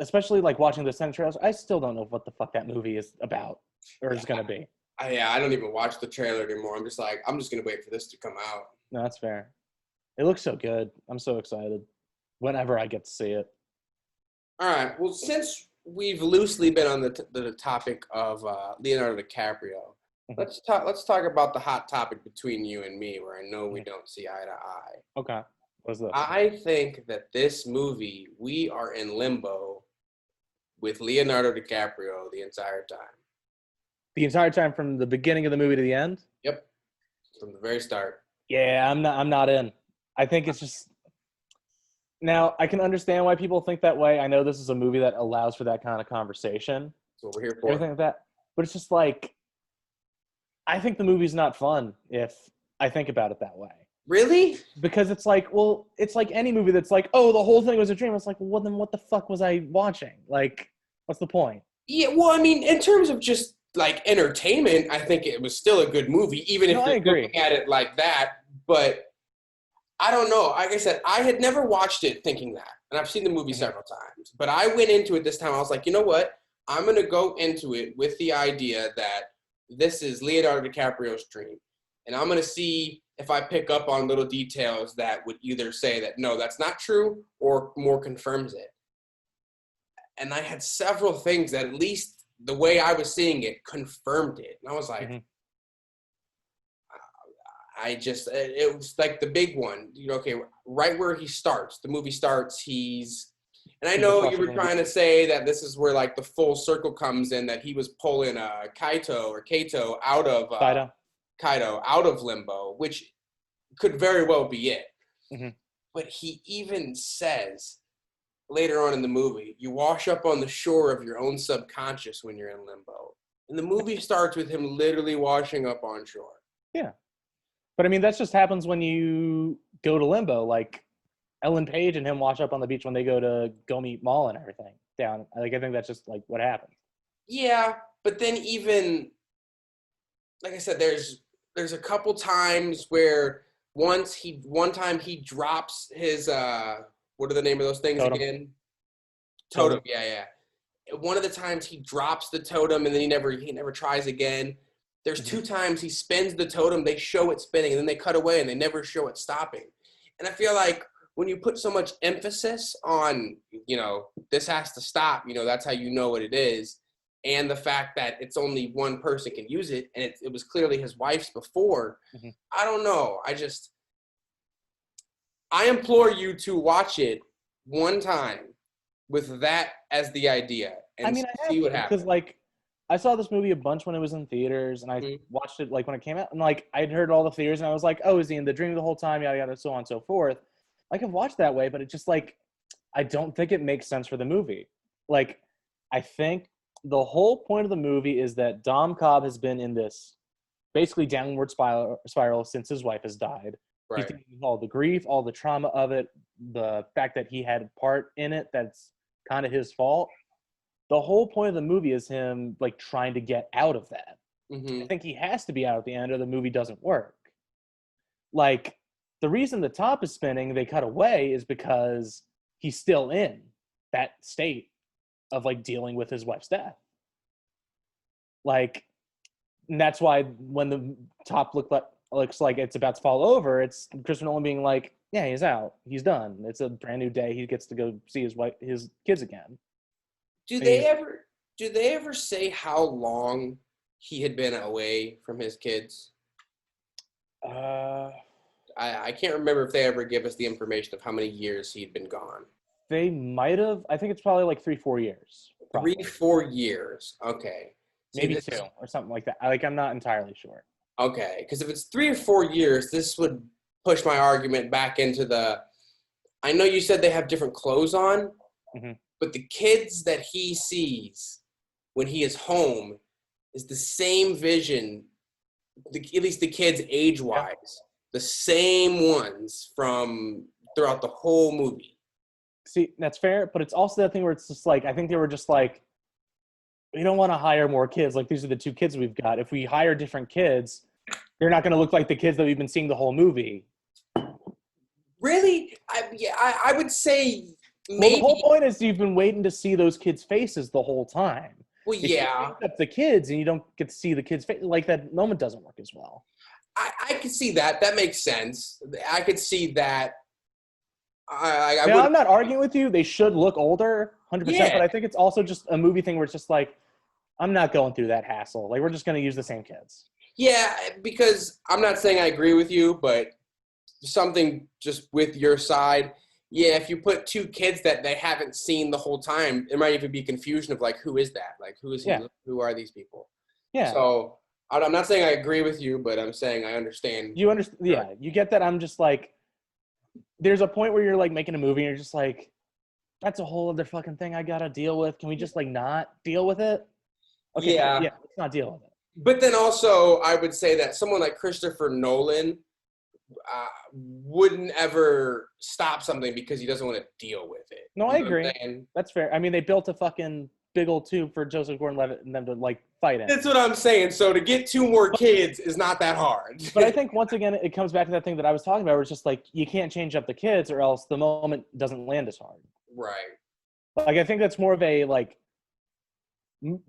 especially like watching the Tenet trailers, I still don't know what the fuck that movie is about or is going to be. I don't even watch the trailer anymore. I'm just going to wait for this to come out. No, that's fair. It looks so good. I'm so excited whenever I get to see it. All right. Well, since we've loosely been on the topic of Leonardo DiCaprio, let's talk about the hot topic between you and me, where I know we don't see eye to eye. Okay. What's that? I think that this movie, we are in limbo with Leonardo DiCaprio the entire time. The entire time from the beginning of the movie to the end? Yep. From the very start. Yeah, I'm not in. I think it's just now I can understand why people think that way. I know this is a movie that allows for that kind of conversation. That's what we're here for. Everything like that. But it's just like I think the movie's not fun if I think about it that way. Really? Because it's like, well, it's like any movie that's like, oh, the whole thing was a dream. It's like, well, then what the fuck was I watching? Like, what's the point? Yeah, well, I mean, in terms of just like entertainment, I think it was still a good movie, even if you're looking at it like that. But I don't know. Like I said, I had never watched it thinking that. And I've seen the movie several times. But I went into it this time. I was like, you know what? I'm going to go into it with the idea that this is Leonardo DiCaprio's dream. And I'm going to see if I pick up on little details that would either say that, no, that's not true, or more confirms it. And I had several things that at least the way I was seeing it confirmed it. And I was like, it was like the big one, okay, right where he starts, the movie starts, and I know you were trying to say that this is where like the full circle comes in, that he was pulling Kaito out of, Kaido out of limbo, which could very well be it. But he even says later on in the movie, you wash up on the shore of your own subconscious when you're in limbo. And the movie starts with him literally washing up on shore. Yeah. But I mean, that just happens when you go to limbo. Like Ellen Page and him wash up on the beach when they go meet Maul and everything down. Like, I think that's just like what happens. Yeah. But then even, like I said, there's a couple times where one time he drops his, what are the name of those things again? Totem. Yeah. One of the times he drops the totem and then he never tries again. There's 2 times he spins the totem, they show it spinning, and then they cut away and they never show it stopping. And I feel like when you put so much emphasis on, this has to stop, that's how you know what it is. and the fact that it's only one person can use it, and it was clearly his wife's before. I don't know. I implore you to watch it one time with that as the idea and see what happens. Because like I saw this movie a bunch when it was in theaters, and I watched it like when it came out, and like I'd heard all the theories, and I was like, oh, is he in the dream the whole time? Yada yada, so on and so forth. I can watch that way, but it just like I don't think it makes sense for the movie. Like I think the whole point of the movie is that Dom Cobb has been in this basically downward spiral since his wife has died. Right. He's dealing with all the grief, all the trauma of it, the fact that he had part in it that's kind of his fault. The whole point of the movie is him like trying to get out of that. I think he has to be out at the end or the movie doesn't work. Like the reason the top is spinning, they cut away, is because he's still in that state of like dealing with his wife's death. Like, and that's why when the top looks like it's about to fall over, it's Christopher Nolan being like, yeah, he's out. He's done. It's a brand new day. He gets to go see his kids again. Do they ever say how long he had been away from his kids? I can't remember if they ever give us the information of how many years he'd been gone. They might have. I think it's probably like 3-4 years. Probably. 3-4 years. Okay. Maybe 2 or something like that. Like I'm not entirely sure. Okay, because if it's 3 or 4 years, this would push my argument back into the. I know you said they have different clothes on, but the kids that he sees when he is home is the same vision. At least the kids age-wise, the same ones from throughout the whole movie. See, that's fair, but it's also that thing where it's just like, I think they were just like, we don't want to hire more kids. Like, these are the 2 kids we've got. If we hire different kids, they're not going to look like the kids that we've been seeing the whole movie. Really? I would say maybe. Well, the whole point is you've been waiting to see those kids' faces the whole time. Well, if yeah. you pick up the kids and you don't get to see the kids' face, like that moment doesn't work as well. I could see that. That makes sense. I could see that. I'm not arguing with you. They should look older, 100%. Yeah. But I think it's also just a movie thing where it's just like, I'm not going through that hassle. Like, we're just going to use the same kids. Yeah, because I'm not saying I agree with you, but something just with your side. Yeah, if you put 2 kids that they haven't seen the whole time, there might even be confusion of like, who is that? Like, who is he? Yeah. Who are these people? Yeah. So I'm not saying I agree with you, but I'm saying I understand. You understand? Yeah, you get that. I'm just like, there's a point where you're like making a movie and you're just like, that's a whole other fucking thing I gotta deal with. Can we just like not deal with it? Okay, yeah, let's not deal with it. But then also, I would say that someone like Christopher Nolan wouldn't ever stop something because he doesn't want to deal with it. No, I agree. That's fair. I mean, they built a fucking big old tube for Joseph Gordon-Levitt and them to like fight in. That's what I'm saying. So to get 2 more kids is not that hard. But I think once again, it comes back to that thing that I was talking about where it's just like, you can't change up the kids or else the moment doesn't land as hard. Right. Like, I think that's more of a like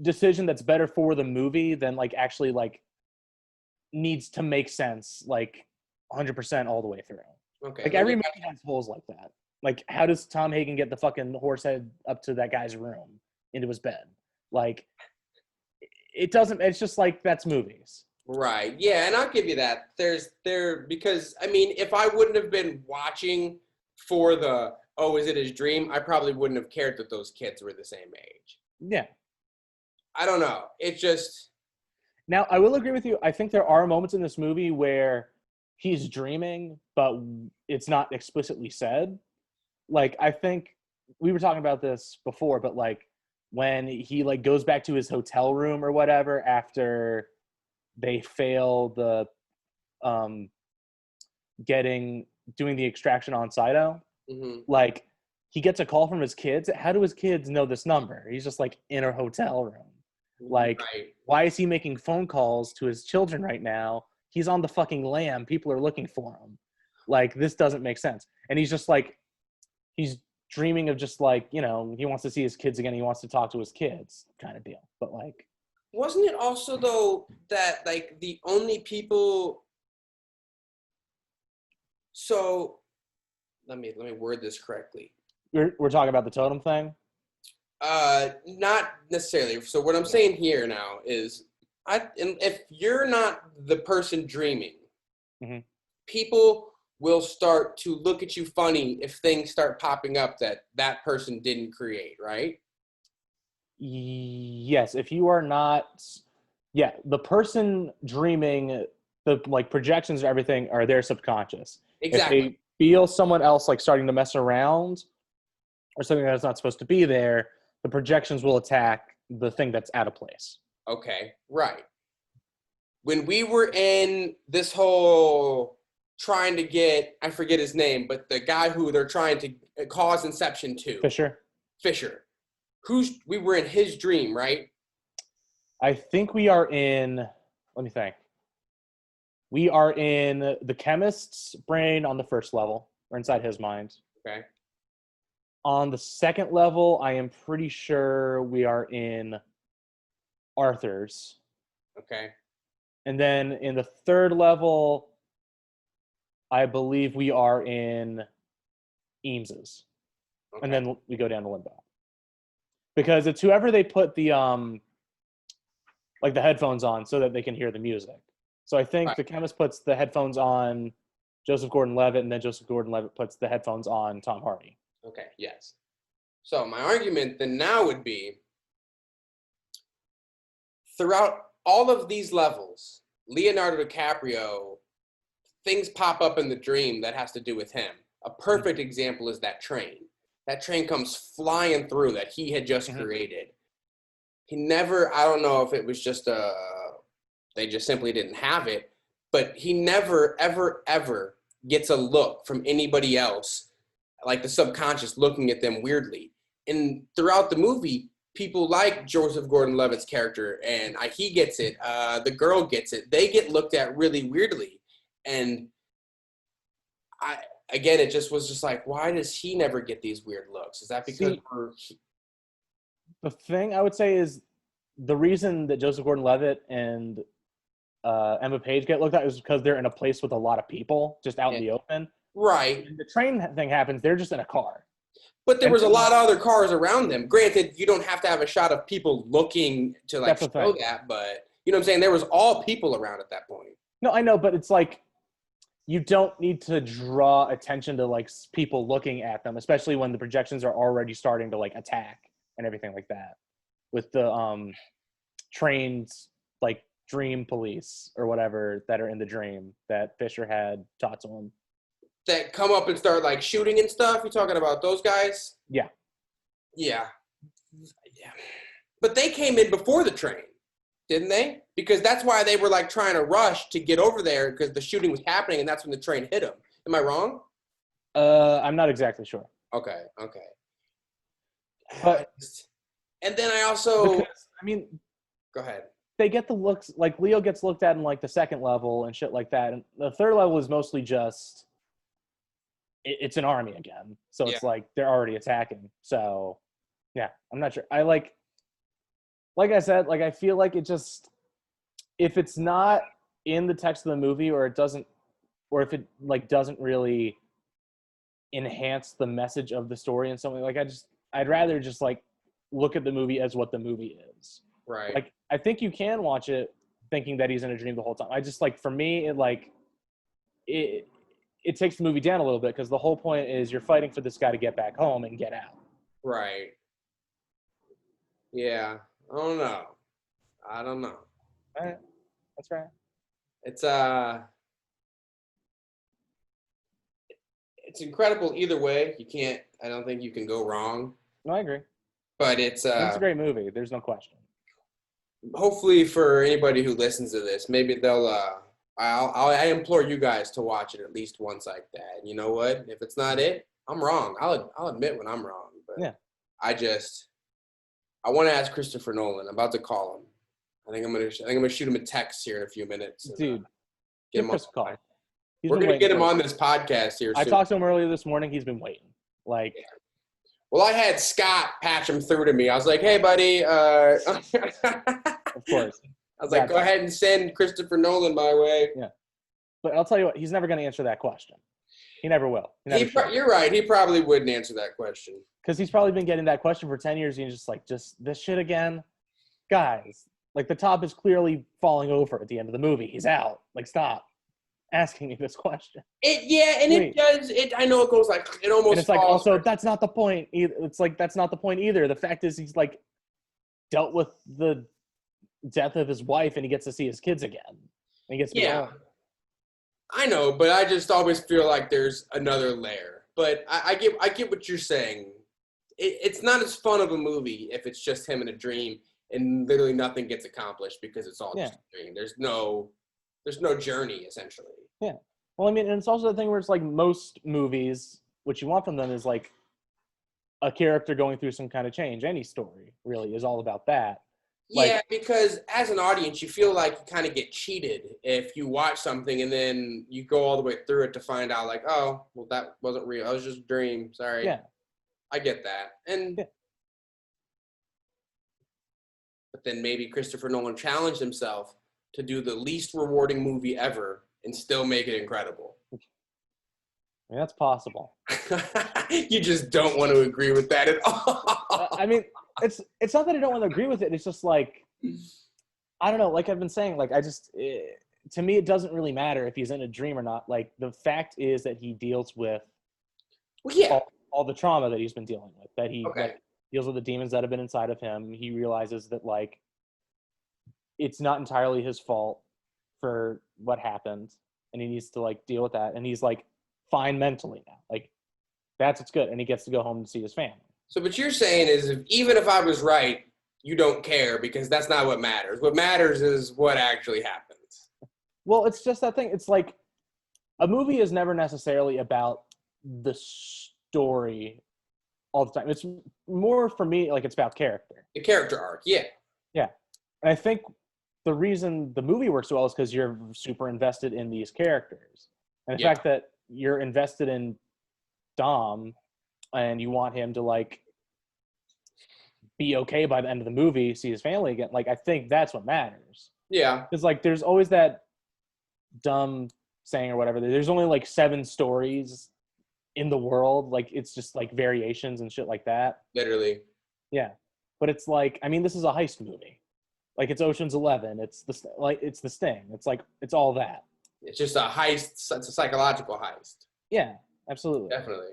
decision that's better for the movie than like actually like needs to make sense like 100% all the way through. Okay. Like every movie has holes like that. Like, how does Tom Hagen get the fucking horse head up to that guy's room into his bed? Like, it doesn't. It's just like that's movies. Right. Yeah, and I'll give you that. Because I mean, if I wouldn't have been watching for the is it his dream? I probably wouldn't have cared that those kids were the same age. Yeah. I don't know. It just. Now, I will agree with you. I think there are moments in this movie where he's dreaming, but it's not explicitly said. Like, I think we were talking about this before, but like when he like goes back to his hotel room or whatever after they fail the doing the extraction on Saito, like he gets a call from his kids. How do his kids know this number? He's just like in a hotel room. Like, why is he making phone calls to his children right now? He's on the fucking lam. People are looking for him. Like, this doesn't make sense. And he's just like, he's dreaming of just like, you know, he wants to see his kids again. He wants to talk to his kids kind of deal. But like, wasn't it also though that like the only people, so let me word this correctly. We're talking about the totem thing? Not necessarily. So what I'm saying here now is, if you're not the person dreaming, Mm-hmm. people will start to look at you funny if things start popping up that person didn't create, right? Yes, if you are not, the person dreaming, the like projections and everything are their subconscious. Exactly. If they feel someone else like starting to mess around or something that's not supposed to be there, the projections will attack the thing that's out of place. Okay, right. When we were in this whole trying to get, I forget his name, but the guy who they're trying to cause Inception to. Fisher. We were in his dream, right? I think we are in, let me think. We are in the chemist's brain on the first level, or inside his mind. Okay. On the second level, I am pretty sure we are in Arthur's. Okay. And then in the third level, I believe we are in Eames's. Okay. And then we go down to Limbo. Because it's whoever they put the like the headphones on so that they can hear the music. So I think the chemist puts the headphones on Joseph Gordon-Levitt, and then Joseph Gordon-Levitt puts the headphones on Tom Hardy. Okay, yes. So my argument then now would be, throughout all of these levels, Leonardo DiCaprio, things pop up in the dream that has to do with him. A perfect example is that train. That train comes flying through that he had just created. He never, I don't know if it was just they just simply didn't have it, but he never, ever, ever gets a look from anybody else, like the subconscious looking at them weirdly. And throughout the movie, people like Joseph Gordon-Levitt's character, and he gets it, the girl gets it, they get looked at really weirdly. And again, it just was just like, why does he never get these weird looks? Is that because the thing I would say is the reason that Joseph Gordon-Levitt and Emma Page get looked at is because they're in a place with a lot of people, just out in the open. Right. When the train thing happens, they're just in a car. But there was a lot of other cars around them. Granted, you don't have to have a shot of people looking to like show that, but you know what I'm saying? There was all people around at that point. No, I know, but it's like you don't need to draw attention to like people looking at them, especially when the projections are already starting to like attack and everything like that. With the trains like dream police or whatever that are in the dream that Fisher had taught to him. That come up and start like shooting and stuff? You talking about those guys? Yeah. Yeah. But they came in before the train, didn't they? Because that's why they were like trying to rush to get over there because the shooting was happening and that's when the train hit them. Am I wrong? I'm not exactly sure. Okay. But and then I also go ahead. They get the looks, like Leo gets looked at in like the second level and shit like that. And the third level is mostly just it's an army again. So it's like they're already attacking. So yeah, I'm not sure. I like I said, like I feel like it just, if it's not in the text of the movie or it doesn't, or if it like doesn't really enhance the message of the story and something, like I'd rather just like look at the movie as what the movie is. Right. Like I think you can watch it thinking that he's in a dream the whole time. I just like, for me, it takes the movie down a little bit because the whole point is you're fighting for this guy to get back home and get out. Right. Yeah. I don't know. All right. That's right. It's incredible either way. I don't think you can go wrong. No, I agree. But it's a great movie. There's no question. Hopefully for anybody who listens to this, maybe they'll, I implore you guys to watch it at least once like that. And you know what? If it's not it, I'm wrong. I'll admit when I'm wrong. But yeah. I want to ask Christopher Nolan. I'm about to call him. I think I'm gonna shoot him a text here in a few minutes. Dude, give Chris a call. We're gonna get him on this podcast here soon. I talked to him earlier this morning. He's been waiting. Like, well, I had Scott patch him through to me. I was like, "Hey, buddy." Of course. I was like, "Go ahead and send Christopher Nolan my way." Yeah, but I'll tell you what. He's never gonna answer that question. He never will. You're right. He probably wouldn't answer that question. because he's probably been getting that question for 10 years, and he's just like, just this shit again? Guys, like, the top is clearly falling over at the end of the movie. He's out. Like, stop asking me this question. It does. I know it goes like, it almost. And it's like, also, that's not the point. It's like, that's not the point either. The fact is, he's like dealt with the death of his wife, and he gets to see his kids again. And he gets to be home. I know, but I just always feel like there's another layer. But I get what you're saying. It's not as fun of a movie if it's just him in a dream and literally nothing gets accomplished because it's all just a dream. There's no journey, essentially. Yeah. Well, I mean, and it's also the thing where it's like most movies, what you want from them is like a character going through some kind of change. Any story really is all about that. Yeah, because as an audience, you feel like you kind of get cheated if you watch something and then you go all the way through it to find out like, oh, well, that wasn't real. That was just a dream. Sorry. Yeah. I get that. But then maybe Christopher Nolan challenged himself to do the least rewarding movie ever and still make it incredible. I mean, that's possible. You just don't want to agree with that at all. I mean, it's not that I don't want to agree with it. It's just like, I don't know. Like I've been saying, like to me, it doesn't really matter if he's in a dream or not. Like the fact is that he deals with all the trauma that he's been dealing with. That he deals with the demons that have been inside of him. He realizes that like it's not entirely his fault for what happened, and he needs to like deal with that. And he's like fine mentally now. Like that's what's good, and he gets to go home and see his family. So what you're saying is, even if I was right, you don't care because that's not what matters. What matters is what actually happens. Well, it's just that thing. It's like a movie is never necessarily about the story all the time. It's more for me like it's about character. The character arc, yeah. Yeah. And I think the reason the movie works so well is because you're super invested in these characters. And the fact that you're invested in Dom and you want him to like be okay by the end of the movie, see his family again, like I think that's what matters. Yeah. Because like there's always that dumb saying or whatever, there's only like 7 stories in the world, like it's just like variations and shit like that. Literally. Yeah. But it's like, I mean, this is a heist movie. Like it's Ocean's 11. It's the Sting. It's like it's all that. It's just a heist. It's a psychological heist. Yeah, absolutely. Definitely.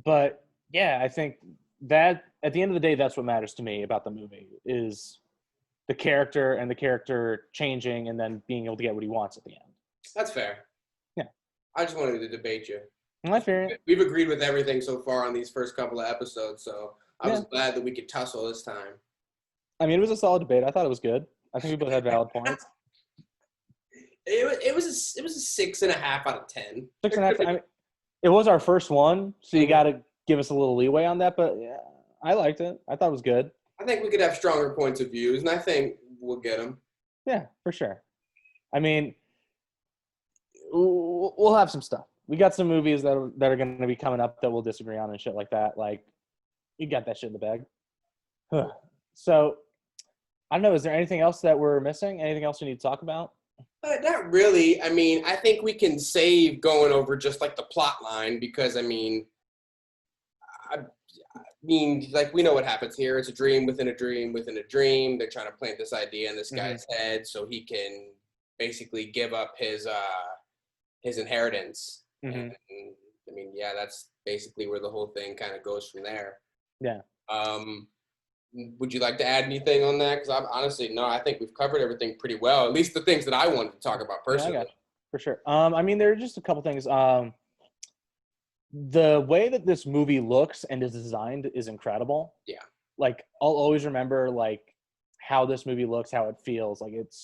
But yeah, I think that at the end of the day, that's what matters to me about the movie is the character and the character changing and then being able to get what he wants at the end. That's fair. Yeah. I just wanted to debate you. I fear it. We've agreed with everything so far on these first couple of episodes, so I was glad that we could tussle this time. I mean, it was a solid debate. I thought it was good. I think we both had valid points. It was a 6.5 out of 10. 6.5. I mean, it was our first one, so you got to give us a little leeway on that. But yeah, I liked it. I thought it was good. I think we could have stronger points of views, and I think we'll get them. Yeah, for sure. I mean, we'll have some stuff. We got some movies that are going to be coming up that we'll disagree on and shit like that. Like, you got that shit in the bag. So, I don't know. Is there anything else that we're missing? Anything else we need to talk about? Not really. I mean, I think we can save going over just like the plot line because, I mean, like we know what happens here. It's a dream within a dream within a dream. They're trying to plant this idea in this guy's head so he can basically give up his inheritance. And, I mean, yeah, that's basically where the whole thing kind of goes from there. Yeah. Would you like to add anything on that? Because honestly, no, I think we've covered everything pretty well. At least the things that I wanted to talk about personally. Yeah, for sure. I mean, there are just a couple things. The way that this movie looks and is designed is incredible. Yeah. Like, I'll always remember, like, how this movie looks, how it feels. Like, it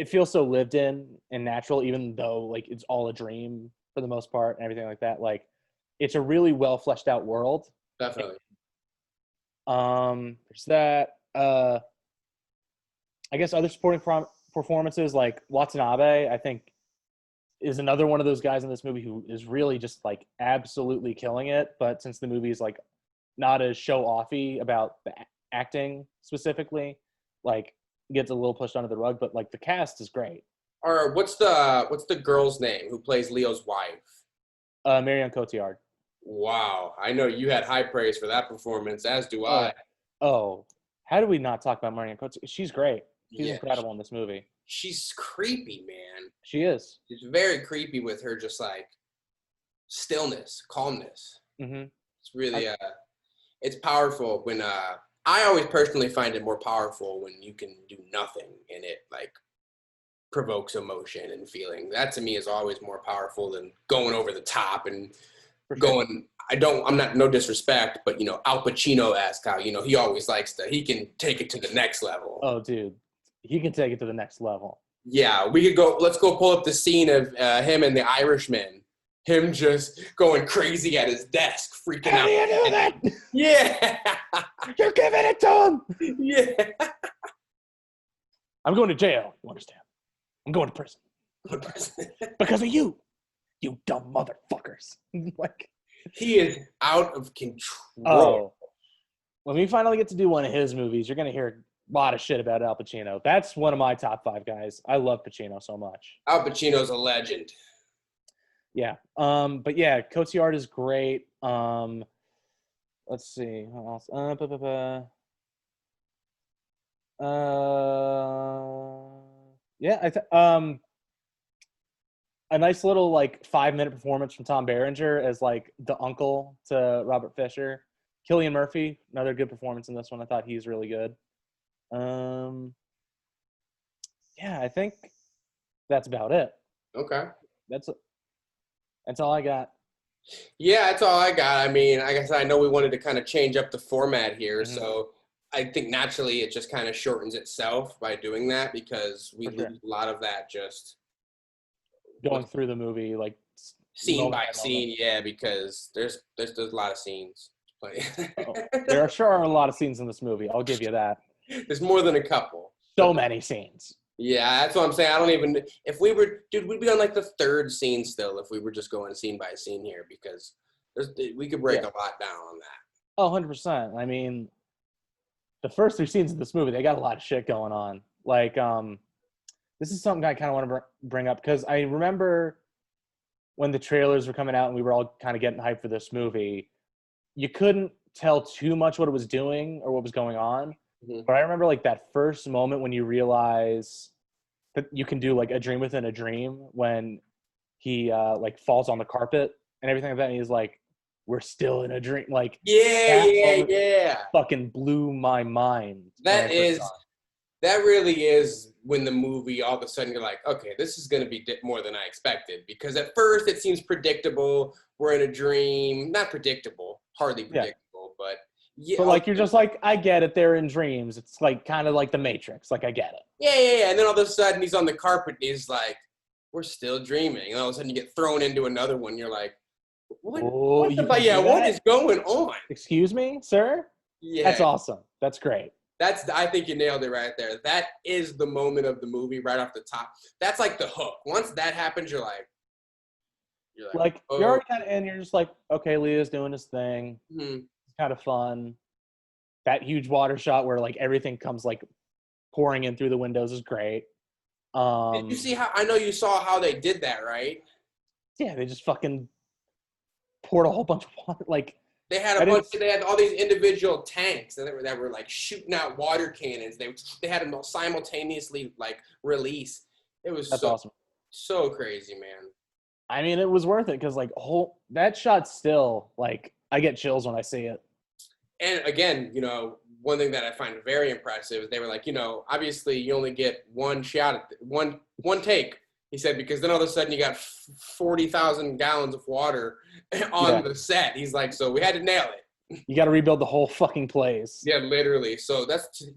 feels so lived in and natural, even though, like, it's all a dream for the most part and everything like that. Like, it's a really well fleshed out world. Definitely. There's that. I guess other supporting performances, like Watanabe, I think, is another one of those guys in this movie who is really just like absolutely killing it. But since the movie is like not as show-offy about the acting specifically, like gets a little pushed under the rug. But like the cast is great. Or what's the girl's name who plays Leo's wife? Marion Cotillard. Wow. I know you had high praise for that performance, as do Oh, I. oh, how do we not talk about Marion Cotillard? She's great. She's Yeah. incredible in this movie. She's creepy, man. She is. She's very creepy with her just like stillness, calmness. Mm-hmm. It's really it's powerful when I always personally find it more powerful when you can do nothing and it like provokes emotion and feeling. That to me is always more powerful than going over the top and going. I'm not, no disrespect, but you know, Al Pacino-esque how, you know, he always likes he can take it to the next level. Oh, dude, he can take it to the next level. Yeah, we could go. Let's go pull up the scene of him and the Irishman. Him just going crazy at his desk, freaking out. How do you do that? Yeah. You're giving it to him. Yeah. I'm going to jail. You understand? I'm going to prison because of you dumb motherfuckers. Like, he is out of control. Oh, when we finally get to do one of his movies, you're gonna hear a lot of shit about Al Pacino. That's one of my top 5 guys. I love Pacino so much. Al Pacino's a legend. Yeah. But yeah, Cotillard is great. Let's see. What else? Yeah, a nice little like 5-minute performance from Tom Berenger as like the uncle to Robert Fisher. Cillian Murphy, another good performance in this one. I thought he's really good. Yeah, I think that's about it. Okay. That's all I got. Yeah, that's all I got. I mean, I guess I know we wanted to kind of change up the format here, Mm-hmm. so I think naturally it just kind of shortens itself by doing that because we lose a lot of that just going through the movie like scene by scene. Yeah, because there's a lot of scenes. There sure are a lot of scenes in this movie. I'll give you that. There's more than a couple. So many scenes. Yeah, that's what I'm saying. I don't even, if we were, dude, we'd be on like the 3rd scene still if we were just going scene by scene here because we could break a lot down on that. Oh, 100%. I mean, the first 3 scenes of this movie, they got a lot of shit going on. Like, this is something I kind of want to bring up because I remember when the trailers were coming out and we were all kind of getting hyped for this movie, you couldn't tell too much what it was doing or what was going on. Mm-hmm. But I remember like that first moment when you realize that you can do like a dream within a dream when he like falls on the carpet and everything like that. And he's like, we're still in a dream. Like, yeah. Fucking blew my mind. That really is when the movie, all of a sudden you're like, okay, this is going to be more than I expected. Because at first it seems predictable. We're in a dream. Not predictable. Hardly predictable, but yeah. But like, you're just like, I get it. They're in dreams. It's like kind of like the Matrix. Like, I get it. Yeah. And then all of a sudden he's on the carpet and he's like, we're still dreaming. And all of a sudden you get thrown into another one. You're like, what is going on? Excuse me, sir? Yeah. That's awesome. That's great. I think you nailed it right there. That is the moment of the movie right off the top. That's like the hook. Once that happens, you're like oh. You're already kind of in. You're just like, okay, Leah's doing his thing. Mm-hmm. It's kind of fun. That huge water shot where like everything comes like pouring in through the windows is great. Did you see I know you saw how they did that, right? Yeah, they just fucking poured a whole bunch of water. Like, they had they had all these individual tanks that were like shooting out water cannons. They had them simultaneously like release. It was awesome. So crazy, man. I mean, it was worth it because like that shot still, like, I get chills when I see it. And again, you know, one thing that I find very impressive is they were like, you know, obviously you only get one shot at one take. He said, because then all of a sudden you got 40,000 gallons of water on the set. He's like, so we had to nail it. You got to rebuild the whole fucking place. Yeah, literally. So that's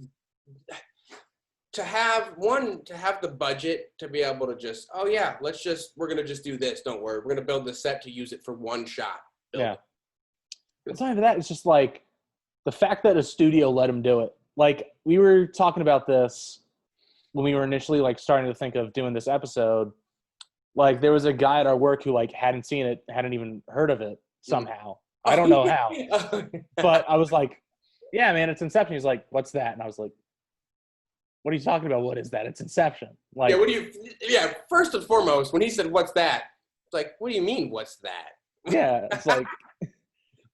to have the budget to be able to just, we're going to just do this. Don't worry. We're going to build the set to use it for one shot. Yeah. It's not even that. It's just like the fact that a studio let him do it. Like, we were talking about this when we were initially like starting to think of doing this episode. Like, there was a guy at our work who like hadn't seen it, hadn't even heard of it somehow. I don't know how, but I was like, yeah, man, it's Inception. He's like, what's that? And I was like, what are you talking about? What is that? It's Inception. Like, first and foremost, when he said, what's that? It's like, what do you mean, what's that? Yeah, it's like,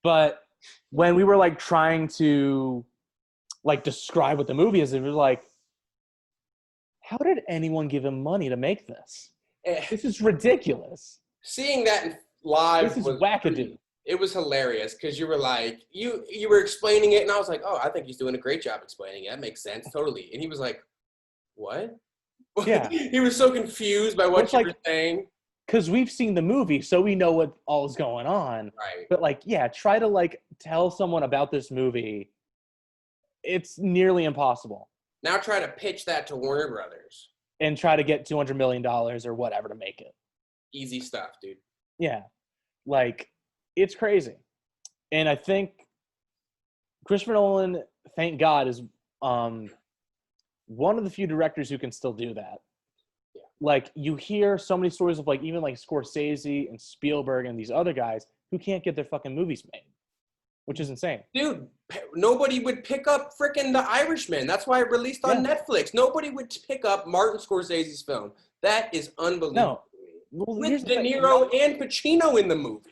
but when we were like trying to like describe what the movie is, it was like, how did anyone give him money to make this? This is ridiculous. Seeing that live This is was wackadoo. it was hilarious because you were like you were explaining it and I was like, oh, I think he's doing a great job explaining it. That makes sense totally. And he was like, what? Yeah. He was so confused by what you were saying. Because we've seen the movie, so we know what all is going on. Right. But like, yeah, try to like tell someone about this movie. It's nearly impossible. Now try to pitch that to Warner Brothers. And try to get $200 million or whatever to make it. Easy stuff, dude. Yeah. Like, it's crazy. And I think Christopher Nolan, thank God, is one of the few directors who can still do that. Yeah. Like, you hear so many stories of, like, even, like, Scorsese and Spielberg and these other guys who can't get their fucking movies made, which is insane. Dude, nobody would pick up frickin' The Irishman. That's why it released on Netflix. Nobody would pick up Martin Scorsese's film. That is unbelievable. No. Well, with De Niro and Pacino in the movie.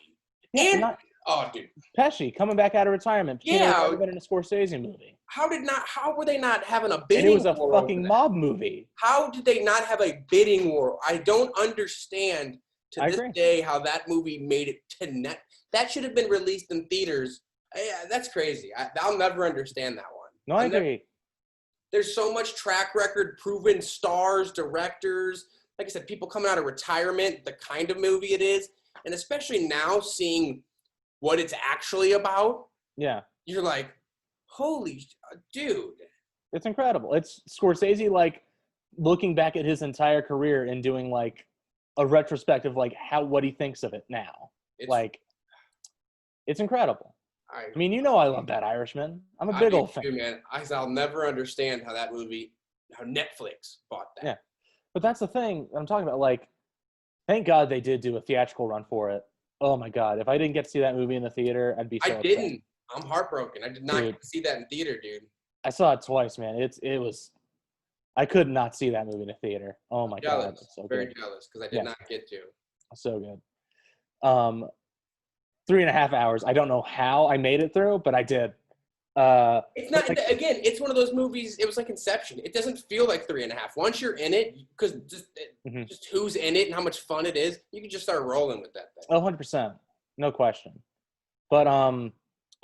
Yeah, oh, dude. Pesci coming back out of retirement. Yeah. Been in a Scorsese movie. How were they not having a bidding war? And it was a fucking mob movie. How did they not have a bidding war? I don't understand to this day how that movie made it to net. That should have been released in theaters. Yeah, that's crazy. I'll never understand that one. No, I agree. There's so much track record, proven stars, directors. Like I said, people coming out of retirement, the kind of movie it is. And especially now seeing what it's actually about. Yeah. You're like, holy dude. It's incredible. It's Scorsese, like, looking back at his entire career and doing, like, a retrospective, like, what he thinks of it now. It's incredible. I mean, you know I love that Irishman. I'm a big old fan. Too, man. I'll never understand how Netflix bought that. Yeah. But that's the thing I'm talking about. Like, thank God they did do a theatrical run for it. Oh, my God. If I didn't get to see that movie in the theater, I'd be so upset. Didn't. I'm heartbroken. I did not get to see that in theater, dude. I saw it twice, man. It was – I could not see that movie in a theater. Oh, my God. So very jealous because I did not get to. So good. 3.5 hours. I don't know how I made it through, but I did. It's not again. It's one of those movies. It was like Inception. It doesn't feel like 3.5. Once you're in it, because just who's in it and how much fun it is, you can just start rolling with that thing. 100%, no question. But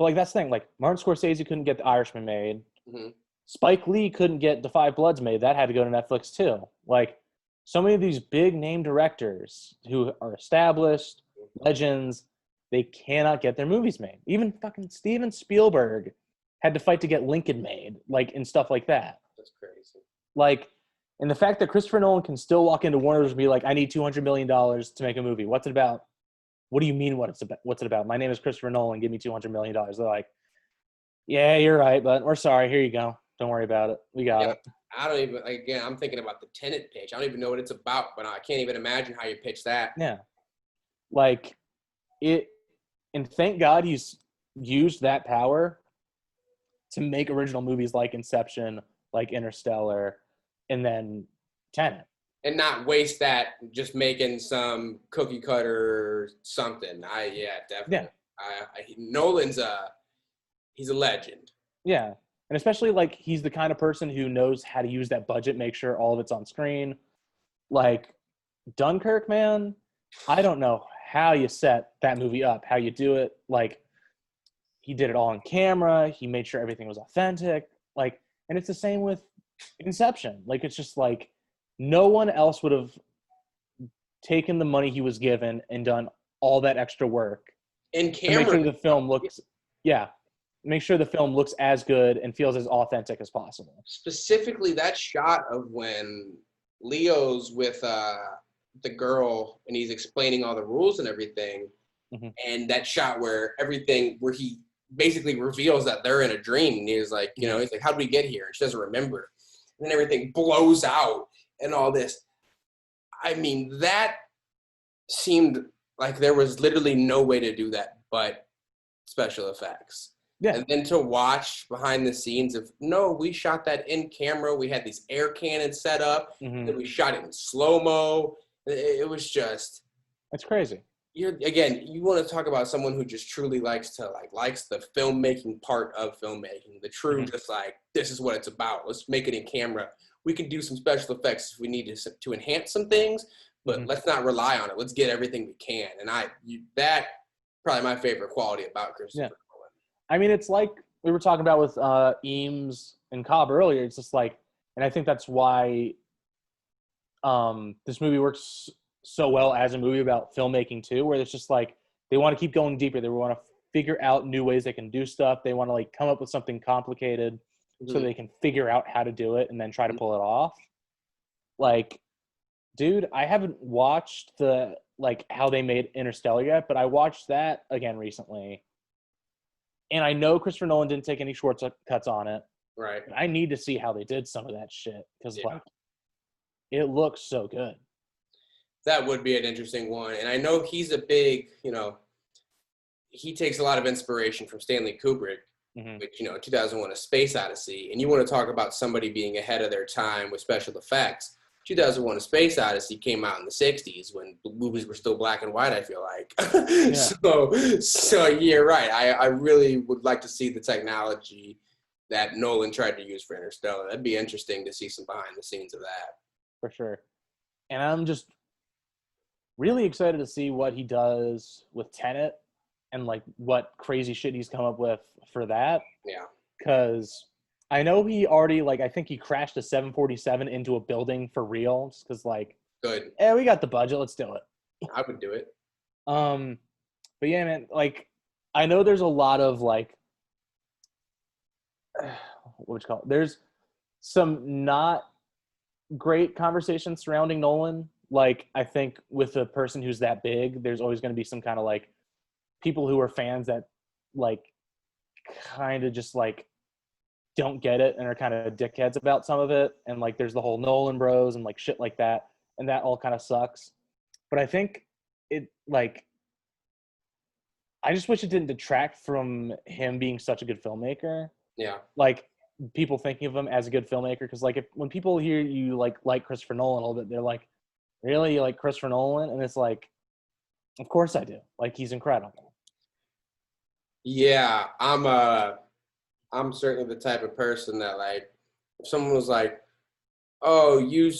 like that's the thing. Like Martin Scorsese couldn't get The Irishman made. Mm-hmm. Spike Lee couldn't get The Five Bloods made. That had to go to Netflix too. Like so many of these big name directors who are established legends, they cannot get their movies made. Even fucking Steven Spielberg had to fight to get Lincoln made, like, and stuff like that. That's crazy. Like, and the fact that Christopher Nolan can still walk into Warner and be like, I need $200 million to make a movie. What's it about? What do you mean what's it about? My name is Christopher Nolan. Give me $200 million. They're like, yeah, you're right, but we're sorry. Here you go. Don't worry about it. We got it. I don't even, again, I'm thinking about the Tenet pitch. I don't even know what it's about, but I can't even imagine how you pitch that. Yeah. Like, and thank God he's used that power to make original movies like Inception, like Interstellar, and then Tenet. And not waste that just making some cookie cutter something. Definitely. Yeah. Nolan's he's a legend. Yeah. And especially like he's the kind of person who knows how to use that budget, make sure all of it's on screen. Like Dunkirk, man, I don't know how you set that movie up, how you do it. Like he did it all on camera. He made sure everything was authentic. Like, and it's the same with Inception. Like, it's just like no one else would have taken the money he was given and done all that extra work in camera. Make sure the film looks, make sure the film looks as good and feels as authentic as possible. Specifically, that shot of when Leo's with the girl and he's explaining all the rules and everything, and that shot where he basically reveals that they're in a dream, and he's like, he's like, how did we get here? And she doesn't remember, and then everything blows out and all this. I mean, that seemed like there was literally no way to do that but special effects. Yeah. And then to watch behind the scenes of, no, we shot that in camera. We had these air cannons set up. Then we shot it in slow-mo. It was just. That's crazy. you want to talk about someone who just truly likes the filmmaking part of filmmaking, the true just like, this is what it's about. Let's make it in camera. We can do some special effects if we need to enhance some things, but let's not rely on it. Let's get everything we can. And that probably my favorite quality about Christopher Nolan. I mean, it's like we were talking about with Eames and Cobb earlier. It's just like, and I think that's why this movie works so well as a movie about filmmaking too, where it's just like they want to keep going deeper. They want to figure out new ways they can do stuff. They want to like come up with something complicated so they can figure out how to do it and then try to pull it off. Like, dude, I haven't watched how they made Interstellar yet, but I watched that again recently. And I know Christopher Nolan didn't take any shortcuts on it. Right. But I need to see how they did some of that shit because like it looks so good. That would be an interesting one. And I know he's a big, he takes a lot of inspiration from Stanley Kubrick, which, 2001: A Space Odyssey. And you want to talk about somebody being ahead of their time with special effects. 2001: A Space Odyssey came out in the 60s when movies were still black and white, I feel like. So you're right. I really would like to see the technology that Nolan tried to use for Interstellar. That'd be interesting to see some behind the scenes of that. For sure. And I'm just really excited to see what he does with Tenet and like what crazy shit he's come up with for that. Yeah. Because I know he already I think he crashed a 747 into a building for real, just because good. We got the budget, let's do it. I would do it. But yeah, man, I know there's a lot of what would you call it? There's some not great conversations surrounding Nolan. I think with a person who's that big, there's always going to be some kind of people who are fans that kind of just don't get it and are kind of dickheads about some of it. And there's the whole Nolan bros and shit like that. And that all kind of sucks. But I think it I just wish it didn't detract from him being such a good filmmaker. Yeah. People thinking of him as a good filmmaker. Because when people hear you like Christopher Nolan a little bit, they're like, really? You like Christopher Nolan? And it's of course I do. He's incredible. Yeah, I'm certainly the type of person that if someone was like, oh, you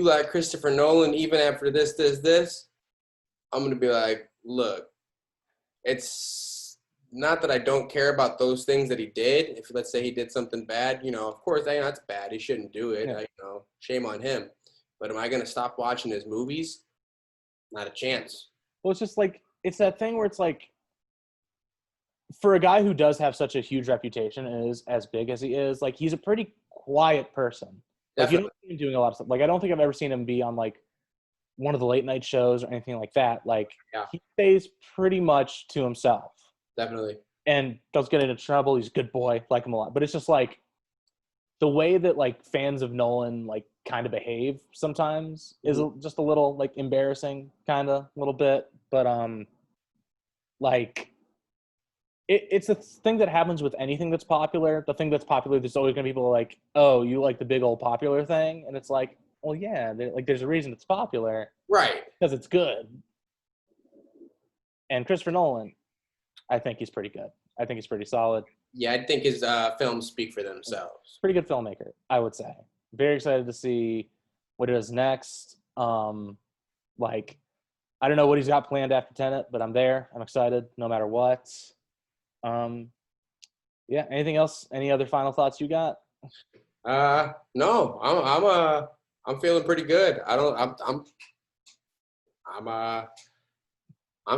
like Christopher Nolan even after this, I'm going to be like, look, it's not that I don't care about those things that he did. If let's say he did something bad, of course that's bad. He shouldn't do it. Yeah. Shame on him. But am I going to stop watching his movies? Not a chance. Well, it's just it's that thing where it's for a guy who does have such a huge reputation and is as big as he is, he's a pretty quiet person. You don't see him doing a lot of stuff. I don't think I've ever seen him be on one of the late night shows or anything like that. He stays pretty much to himself. Definitely. And doesn't get into trouble. He's a good boy. Like him a lot. But it's just the way that fans of Nolan kind of behave sometimes is just a little embarrassing, kind of a little bit. But it's a thing that happens with anything that's popular. The thing that's popular, there's always gonna be people oh, you like the big old popular thing, and it's well, yeah, there's a reason it's popular, right? Because it's good. And Christopher Nolan, I think he's pretty good. I think he's pretty solid. Yeah, I think his films speak for themselves. Pretty good filmmaker, I would say. Very excited to see what he does next. I don't know what he's got planned after Tenet, but I'm there. I'm excited no matter what. Yeah. Anything else? Any other final thoughts you got? No. I'm feeling pretty good. I'm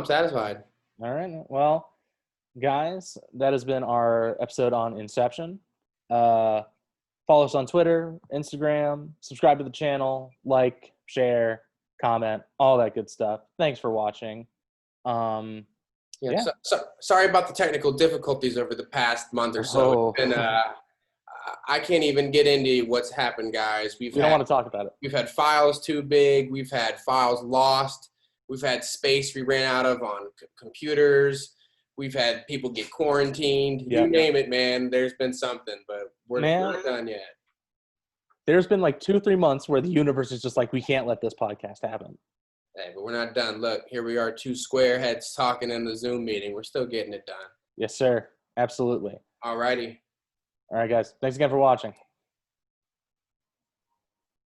satisfied. All right. Well, guys, that has been our episode on Inception. Follow us on Twitter, Instagram, subscribe to the channel, share, comment, all that good stuff. Thanks for watching. Sorry about the technical difficulties over the past month or so. And I can't even get into what's happened, guys. We don't want to talk about it. We've had files too big. We've had files lost. We've had space we ran out of on computers. We've had people get quarantined. You name it, man. There's been something, but we're not done yet. There's been 2 or 3 months where the universe is just we can't let this podcast happen. Hey, but we're not done. Look, here we are, two square heads talking in the Zoom meeting. We're still getting it done. Yes, sir. Absolutely. All righty. All right, guys. Thanks again for watching.